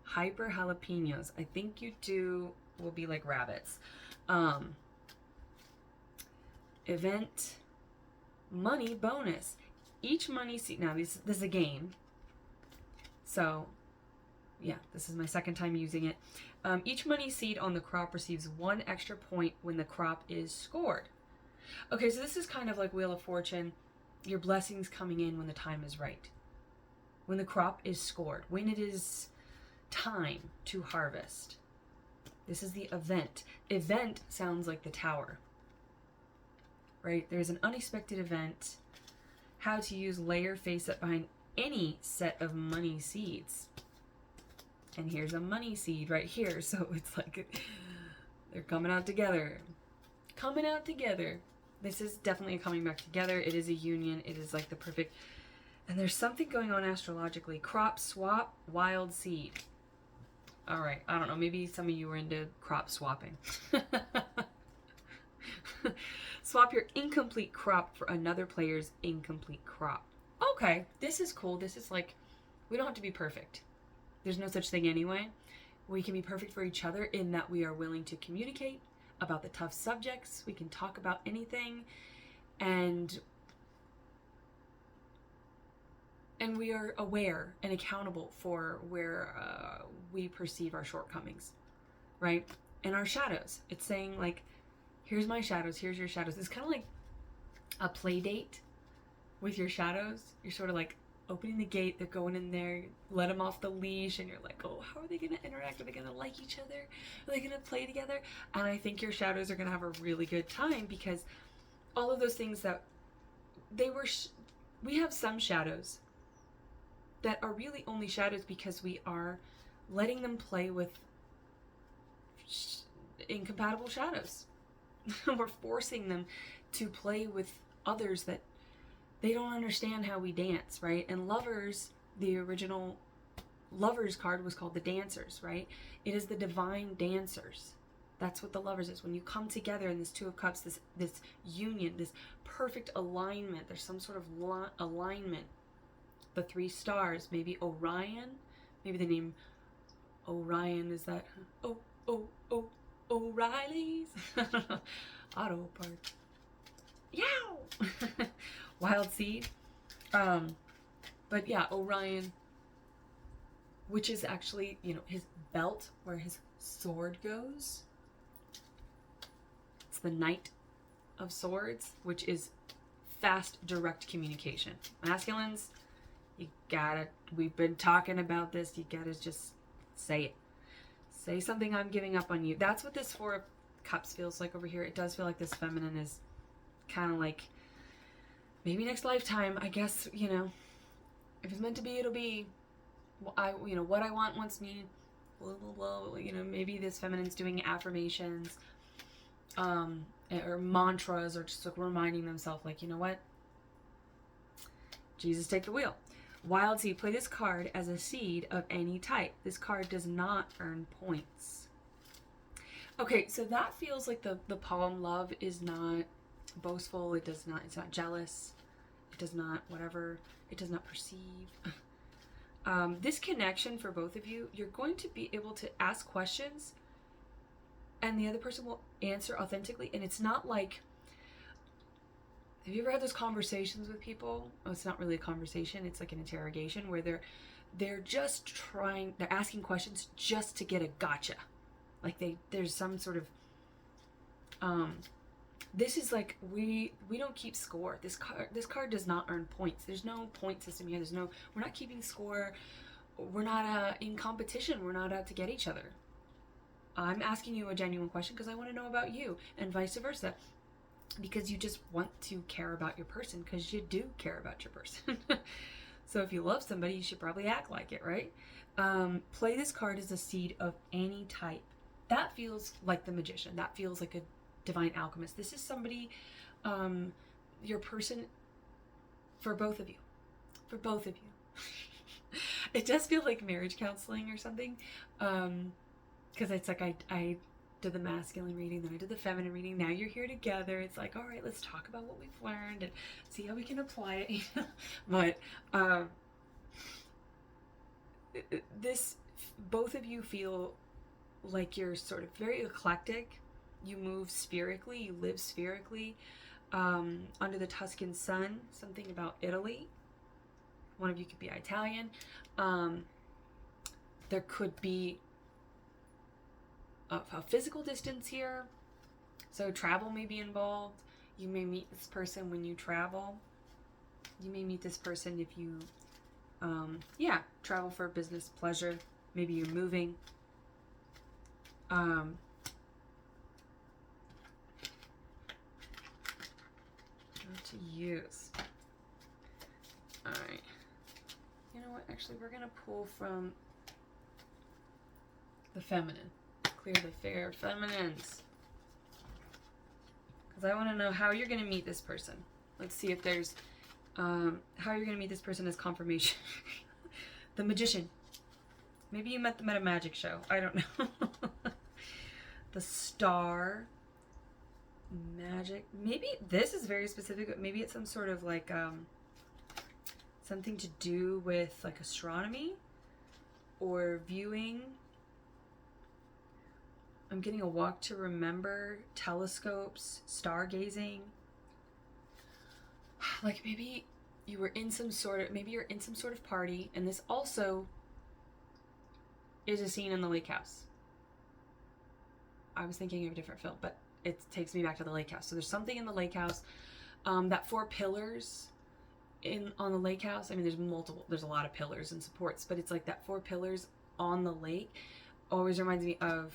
Hyper jalapenos. I think you two will be like rabbits. Event. Money bonus. Each money seed. Now, this is a game. So, yeah, this is my second time using it. Each money seed on the crop receives 1 extra point when the crop is scored. Okay, so this is kind of like Wheel of Fortune. Your blessings coming in when the time is right. When the crop is scored. When it is time to harvest. This is the event. Event sounds like the tower. Right? There's an unexpected event. How to use layer face up behind any set of money seeds. And here's a money seed right here. So it's like they're coming out together. Coming out together. This is definitely a coming back together. It is a union. It is like the perfect. And there's something going on astrologically. Crop swap, wild seed. All right. I don't know. Maybe some of you are into crop swapping. Swap your incomplete crop for another player's incomplete crop. Okay. This is cool. This is like, we don't have to be perfect. There's no such thing anyway. We can be perfect for each other in that we are willing to communicate about the tough subjects. We can talk about anything, and we are aware and accountable for where we perceive our shortcomings, right? And our shadows. It's saying like, here's my shadows, here's your shadows. It's kind of like a play date with your shadows. You're sort of like opening the gate, they're going in there, let them off the leash, and you're like, oh, how are they going to interact? Are they going to like each other? Are they going to play together? And I think your shadows are going to have a really good time, because all of those things that they were, we have some shadows that are really only shadows because we are letting them play with incompatible shadows. We're forcing them to play with others that they don't understand how we dance, right? And lovers, the original lovers card was called the dancers, right? It is the divine dancers. That's what the lovers is. When you come together in this 2 of Cups, this union, this perfect alignment, there's some sort of alignment. The 3 stars, maybe Orion, maybe the name Orion is that, O'Reilly's auto parts. Yow! Wild seed. But yeah, Orion, which is actually, his belt where his sword goes. It's the Knight of Swords, which is fast, direct communication. Masculines, you gotta, we've been talking about this, you gotta just say it. Say something, I'm giving up on you. That's what this 4 of Cups feels like over here. It does feel like this feminine is kind of like, maybe next lifetime, I guess, if it's meant to be, it'll be. What I want wants me, blah, blah, blah, maybe this feminine's doing affirmations, or mantras, or just like reminding themselves, like, you know what? Jesus, take the wheel. Wild seed. Play this card as a seed of any type. This card does not earn points. Okay, so that feels like the poem love is not boastful. It's not jealous. It does not whatever. It does not perceive. This connection for both of you, you're going to be able to ask questions and the other person will answer authentically. And it's not like, have you ever had those conversations with people? Oh, it's not really a conversation. It's like an interrogation where they're just they're asking questions just to get a gotcha. Like there's some sort of, this is like, we don't keep score. This card does not earn points. There's no point system here. We're not keeping score. We're not in competition. We're not out to get each other. I'm asking you a genuine question because I want to know about you, and vice versa. Because you just want to care about your person, because you do care about your person. So if you love somebody, you should probably act like it, right? Play this card as a seed of any type. That feels like the magician. That feels like a divine alchemist. This is somebody, your person, for both of you. For both of you. It does feel like marriage counseling or something. Because it's like I did the masculine reading, then I did the feminine reading. Now you're here together. It's like, all right, let's talk about what we've learned and see how we can apply it. But this, both of you feel like you're sort of very eclectic. You move spherically, you live spherically. Under the Tuscan sun, something about Italy. One of you could be Italian. There could be a physical distance here. So travel may be involved. You may meet this person when you travel. You may meet this person if you, travel for business pleasure. Maybe you're moving. What to use? All right. You know what? Actually, we're going to pull from the feminine. Clear the fair feminines. Because I want to know how you're going to meet this person. Let's see if there's how you're going to meet this person as confirmation. The magician. Maybe you met them at a magic show. I don't know. The star. Magic. Maybe this is very specific, but maybe it's some sort of like something to do with like astronomy or viewing. I'm getting a walk to remember, telescopes, stargazing. Like maybe you were in some sort of, maybe you're in some sort of party, and this also is a scene in the lake house. I was thinking of a different film, but it takes me back to the lake house. So there's something in the lake house. That 4 pillars on the lake house. I mean, there's a lot of pillars and supports, but it's like that 4 pillars on the lake always reminds me of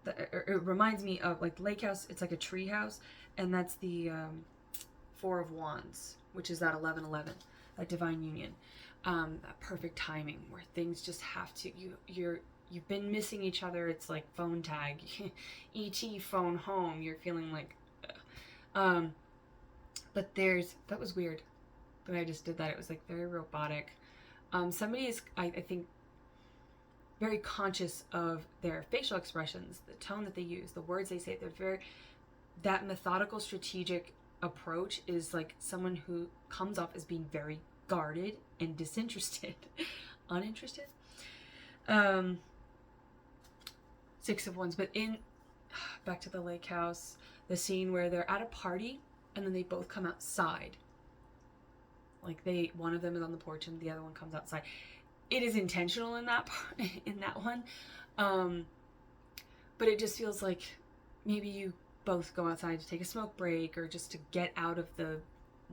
it reminds me of like lake house. It's like a tree house, and that's the 4 of wands, which is that 11:11, that divine union, that perfect timing where things just have to, you've been missing each other. It's like phone tag, ET phone home. You're feeling like but that was weird the way I just did that. It was like very robotic. Somebody is, I think, very conscious of their facial expressions, the tone that they use, the words they say. That methodical, strategic approach is like someone who comes off as being very guarded and disinterested. Uninterested. 6 of Wands. But back to the lake house, the scene where they're at a party and then they both come outside. Like one of them is on the porch and the other one comes outside. It is intentional in that one, but it just feels like maybe you both go outside to take a smoke break or just to get out of the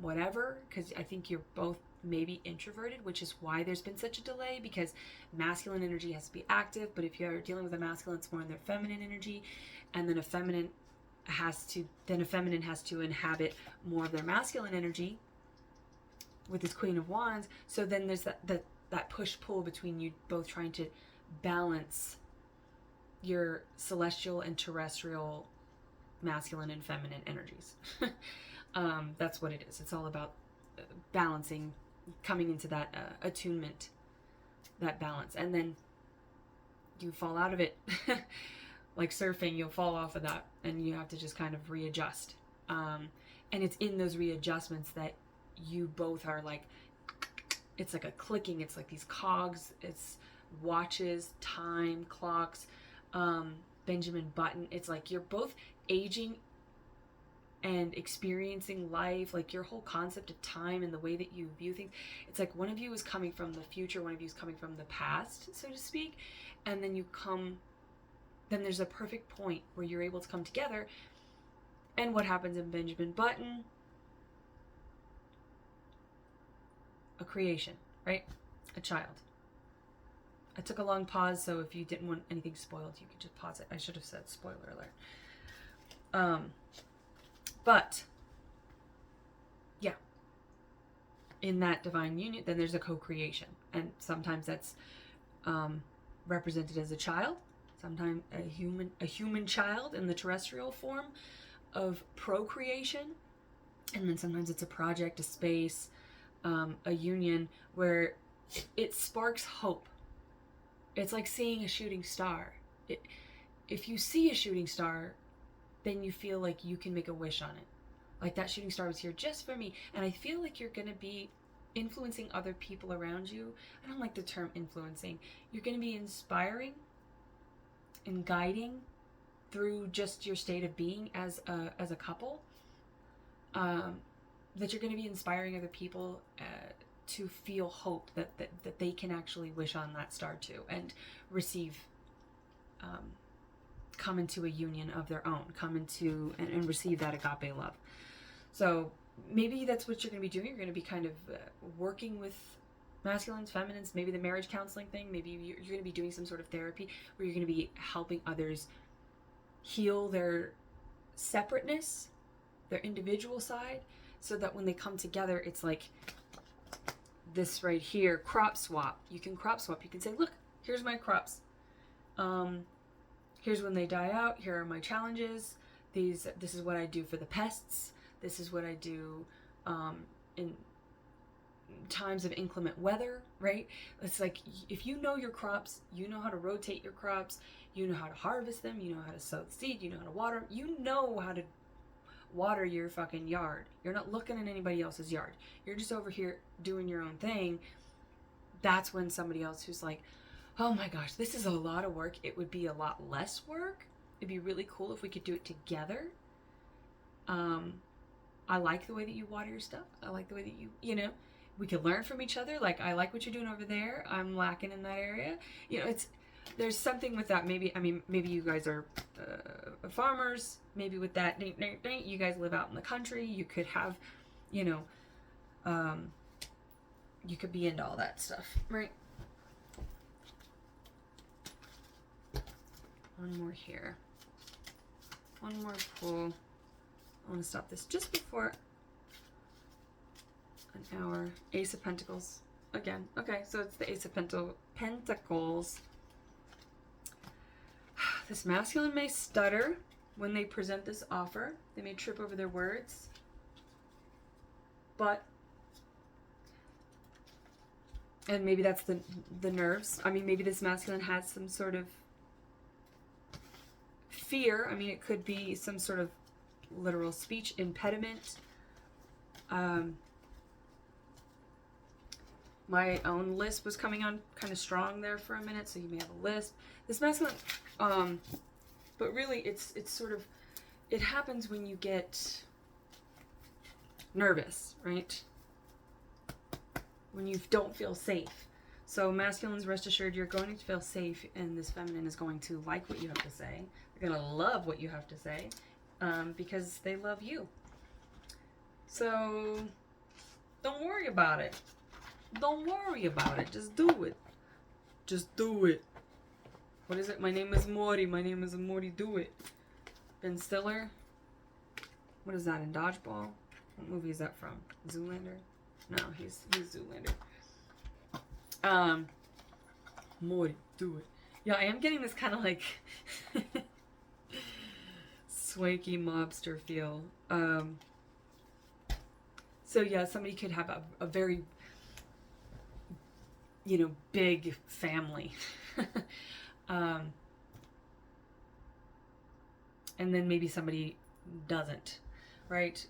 whatever, because I think you're both maybe introverted, which is why there's been such a delay, because masculine energy has to be active, but if you're dealing with a masculine, it's more in their feminine energy, and then a feminine has to inhabit more of their masculine energy with this Queen of Wands. So then there's that push-pull between you both trying to balance your celestial and terrestrial masculine and feminine energies. That's what it is. It's all about balancing, coming into that attunement, that balance. And then you fall out of it. Like surfing, you'll fall off of that and you have to just kind of readjust. And it's in those readjustments that you both are like, it's like a clicking, it's like these cogs, it's watches, time, clocks, Benjamin Button. It's like you're both aging and experiencing life, like your whole concept of time and the way that you view things. It's like one of you is coming from the future, one of you is coming from the past, so to speak, and then then there's a perfect point where you're able to come together. And what happens in Benjamin Button? A creation, right? A child. I took a long pause, so if you didn't want anything spoiled, you could just pause it. I should have said spoiler alert. But yeah, in that divine union, then there's a co-creation. And sometimes that's represented as a child, sometimes a human child in the terrestrial form of procreation, and then sometimes it's a project, a space, a union where it sparks hope. It's like seeing a shooting star. If you see a shooting star, then you feel like you can make a wish on it. Like that shooting star was here just for me. And I feel like you're going to be influencing other people around you. I don't like the term influencing. You're going to be inspiring and guiding through just your state of being as a couple. That you're going to be inspiring other people to feel hope that they can actually wish on that star too and receive, come into a union of their own, come into and receive that agape love. So maybe that's what you're going to be doing. You're going to be kind of working with masculines, feminines, maybe the marriage counseling thing. Maybe you're going to be doing some sort of therapy where you're going to be helping others heal their separateness, their individual side, so that when they come together, it's like this right here, crop swap. You can crop swap. You can say, look, here's my crops. Here's when they die out. Here are my challenges. This is what I do for the pests. This is what I do in times of inclement weather, right? It's like, if you know your crops, you know how to rotate your crops, you know how to harvest them, you know how to sow the seed, you know how to water them, you know how to water your fucking yard. You're not looking at anybody else's yard. You're just over here doing your own thing. That's when somebody else who's like, oh my gosh, this is a lot of work. It would be a lot less work. It'd be really cool if we could do it together. I like the way that you water your stuff. I like the way that you know, we could learn from each other. Like, I like what you're doing over there. I'm lacking in that area. You know, there's something with that. Maybe you guys are farmers. Maybe with that, you guys live out in the country. You could have, you know, you could be into all that stuff, right? One more here. One more pull. I want to stop this just before an hour. Ace of Pentacles. Again. Okay, so it's the Ace of Pentacles. This masculine may stutter when they present this offer. They may trip over their words. But, and maybe that's the nerves. I mean, maybe this masculine has some sort of fear. I mean, it could be some sort of literal speech impediment. My own lisp was coming on kind of strong there for a minute, so you may have a lisp. This masculine, but really it's sort of, it happens when you get nervous, right? When you don't feel safe. So masculines, rest assured, you're going to feel safe, and this feminine is going to like what you have to say. They're going to love what you have to say, because they love you. So don't worry about it. Don't worry about it. Just do it. Just do it. What is it? My name is Morty. My name is Morty. Do it. Ben Stiller. What is that in Dodgeball? What movie is that from? Zoolander? No, he's Zoolander. Morty, do it. Yeah, I am getting this kind of like swanky mobster feel. So yeah, somebody could have a very, you know, big family. And then maybe somebody doesn't, right?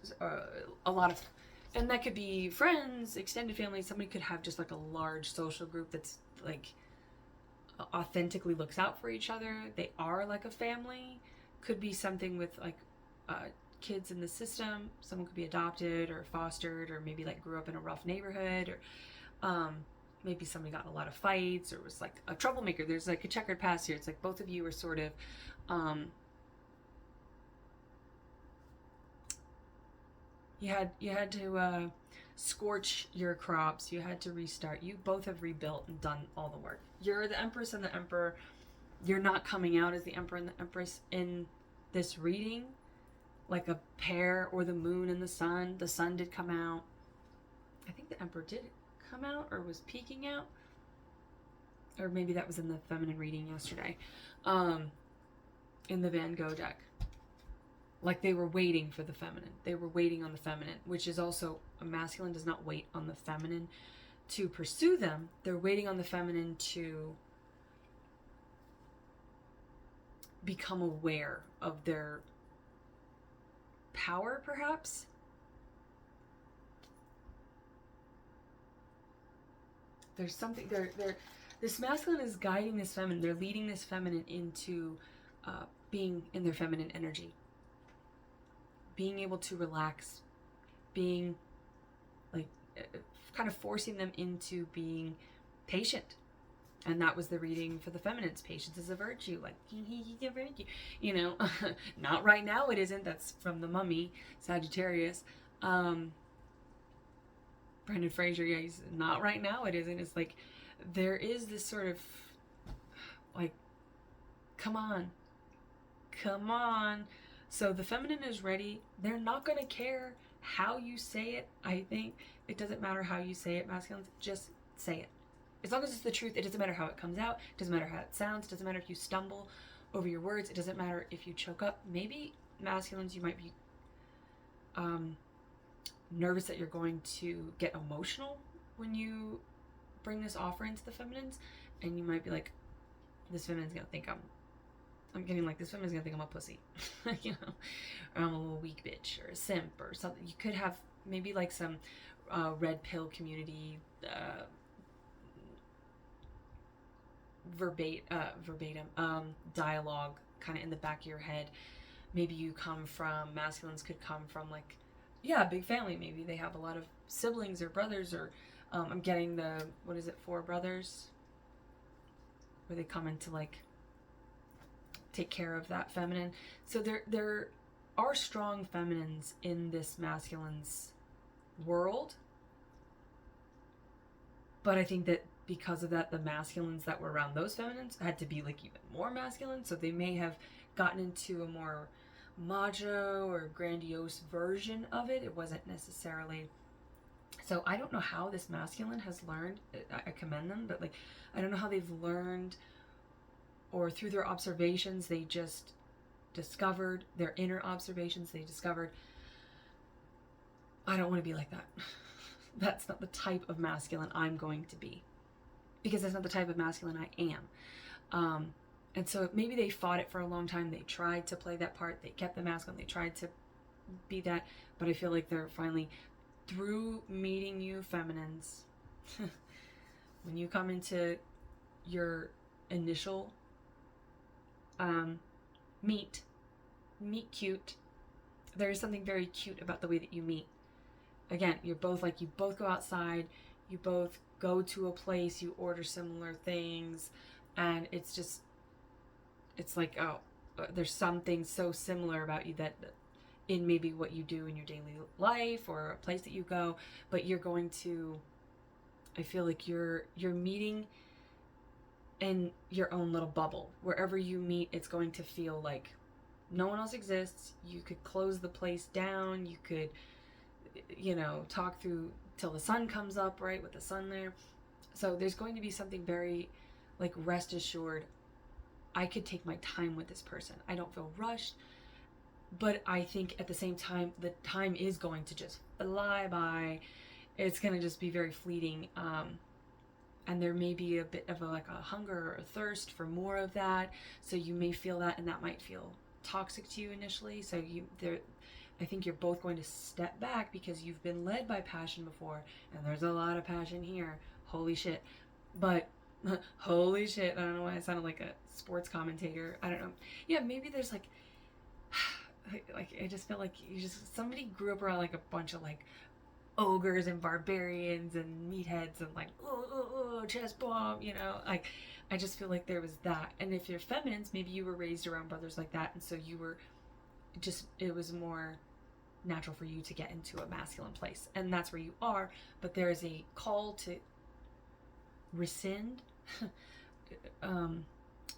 A lot of, and that could be friends, extended family. Somebody could have just like a large social group that's like authentically looks out for each other. They are like a family. Could be something with like kids in the system. Someone could be adopted or fostered, or maybe like grew up in a rough neighborhood, or maybe somebody got in a lot of fights or was like a troublemaker. There's like a checkered past here. It's like both of you are sort of you had to scorch your crops. You had to restart. You both have rebuilt and done all the work. You're the Empress and the Emperor. You're not coming out as the Emperor and the Empress in this reading, like a pair, or the Moon and the Sun. The Sun did come out. I think the Emperor did come out or was peeking out, or maybe that was in the feminine reading yesterday, in the Van Gogh deck. Like they were waiting for the feminine. They were waiting on the feminine, which is also, a masculine does not wait on the feminine to pursue them. They're waiting on the feminine to become aware of their power, perhaps. There's something, this masculine is guiding this feminine. They're leading this feminine into being in their feminine energy. Being able to relax. Being like, kind of forcing them into being patient. And that was the reading for the feminines. Patience is a virtue. Like, a virtue. You know, not right now it isn't. That's from the Mummy, Sagittarius. Brendan Fraser, yeah, he's not right now it isn't. It's like, there is this sort of, like, come on. Come on. So the feminine is ready. They're not going to care how you say it, I think. It doesn't matter how you say it, masculines. Just say it. As long as it's the truth, it doesn't matter how it comes out. It doesn't matter how it sounds. It doesn't matter if you stumble over your words. It doesn't matter if you choke up. Maybe, masculines, you might be nervous that you're going to get emotional when you bring this offer into the feminines. And you might be like, this feminine's going to think I'm getting like, this woman's gonna think I'm a pussy, you know, or I'm a little weak bitch or a simp or something. You could have maybe like some red pill community verbatim dialogue kind of in the back of your head. Maybe you come from, masculines could come from like, yeah, big family. Maybe they have a lot of siblings or brothers, or I'm getting the, what is it, 4 brothers, where they come into like, take care of that feminine. So there are strong feminines in this masculine's world, but I think that because of that, the masculines that were around those feminines had to be like even more masculine. So they may have gotten into a more macho or grandiose version of it. It wasn't necessarily. So I don't know how this masculine has learned. I commend them, but like, I don't know how they've learned, or through their observations, they just discovered, their inner observations, they discovered, I don't want to be like that. That's not the type of masculine I'm going to be. Because that's not the type of masculine I am. And so maybe they fought it for a long time. They tried to play that part. They kept the masculine. They tried to be that. But I feel like they're finally, through meeting you feminines, when you come into your initial meet cute, there is something very cute about the way that you meet. Again, you're both like, you both go outside, you both go to a place, you order similar things, and it's just, it's like, oh, there's something so similar about you that in maybe what you do in your daily life or a place that you go, but you're going to, I feel like you're meeting in your own little bubble. Wherever you meet, it's going to feel like no one else exists. You could close the place down. You could, you know, talk through till the sun comes up, right, with the sun there. So there's going to be something very, like, rest assured, I could take my time with this person. I don't feel rushed, but I think at the same time, the time is going to just fly by. It's going to just be very fleeting. And there may be a bit of a hunger or a thirst for more of that. So you may feel that, and that might feel toxic to you initially. So I think you're both going to step back because you've been led by passion before, and there's a lot of passion here. Holy shit. But holy shit, I don't know why I sounded like a sports commentator. I don't know. Yeah, maybe there's like I just feel like somebody grew up around like a bunch of like ogres and barbarians and meatheads and like chest bomb, you know, like I just feel like there was that. And if you're feminines, maybe you were raised around brothers like that, and so you were just, it was more natural for you to get into a masculine place, and that's where you are. But there is a call to rescind,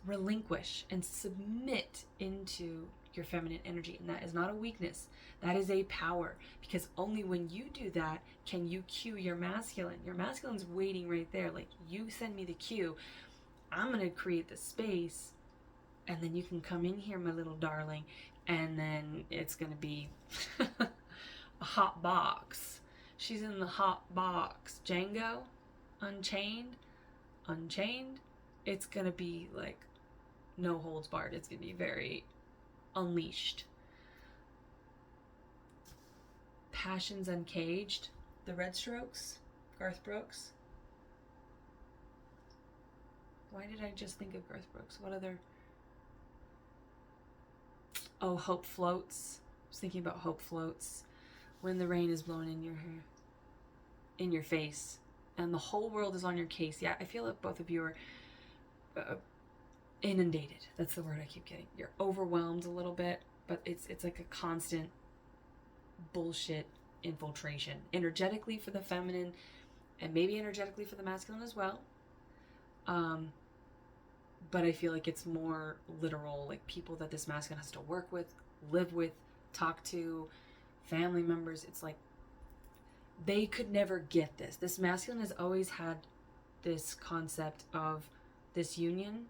relinquish, and submit into your feminine energy. And that is not a weakness. That is a power. Because only when you do that can you cue your masculine. Your masculine's waiting right there. Like, you send me the cue. I'm going to create the space. And then you can come in here, my little darling. And then it's going to be a hot box. She's in the hot box. Django? Unchained? Unchained? It's going to be like no holds barred. It's going to be very unleashed. Passions Uncaged. The Red Strokes. Garth Brooks. Why did I just think of Garth Brooks? What other? Oh, Hope Floats. I was thinking about Hope Floats. When the rain is blowing in your hair, in your face, and the whole world is on your case. Yeah, I feel like both of you are inundated. That's the word I keep getting. You're overwhelmed a little bit, but it's like a constant bullshit infiltration. Energetically for the feminine, and maybe energetically for the masculine as well. But I feel like it's more literal, like people that this masculine has to work with, live with, talk to, family members. It's like they could never get this. This masculine has always had this concept of this union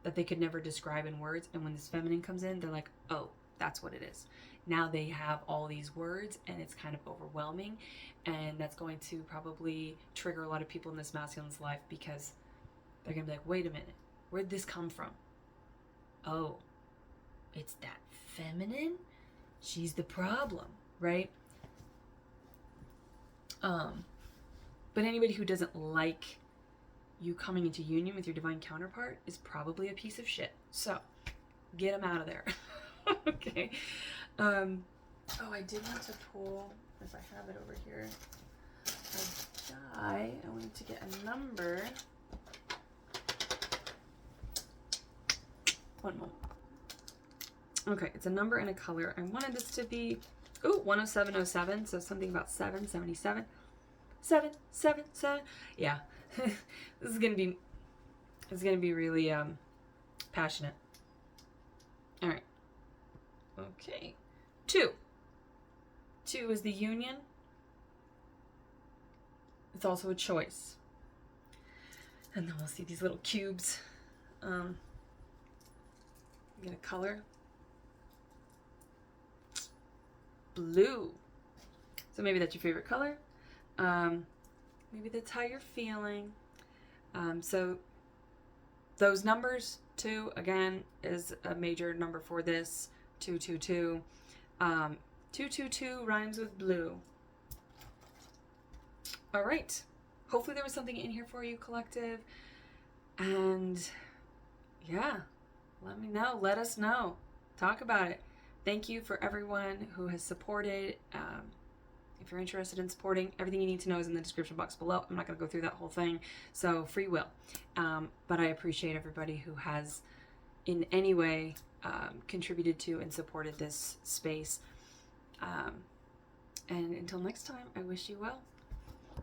that they could never describe in words. And when this feminine comes in, they're like, oh, that's what it is. Now they have all these words and it's kind of overwhelming. And that's going to probably trigger a lot of people in this masculine's life because they're going to be like, wait a minute, where'd this come from? Oh, it's that feminine? She's the problem, right? But anybody who doesn't like you coming into union with your divine counterpart is probably a piece of shit. So get them out of there. Okay. Oh, I did want to pull, if I have it over here, a die. I wanted to get a number. One moment. Okay, it's a number and a color. I wanted this to be, 10707, so something about 777. 777. Yeah. This is gonna be really passionate. All right. Okay. 2. 2 is the union. It's also a choice. And then we'll see these little cubes. Get a color. Blue. So maybe that's your favorite color. Maybe that's how you're feeling. So those numbers, 2, again, is a major number for this. 222. 222 rhymes with blue. All right. Hopefully there was something in here for you, collective. And yeah, let me know. Let us know. Talk about it. Thank you for everyone who has supported. If you're interested in supporting, everything you need to know is in the description box below. I'm not going to go through that whole thing, so free will. But I appreciate everybody who has in any way contributed to and supported this space. And until next time, I wish you well.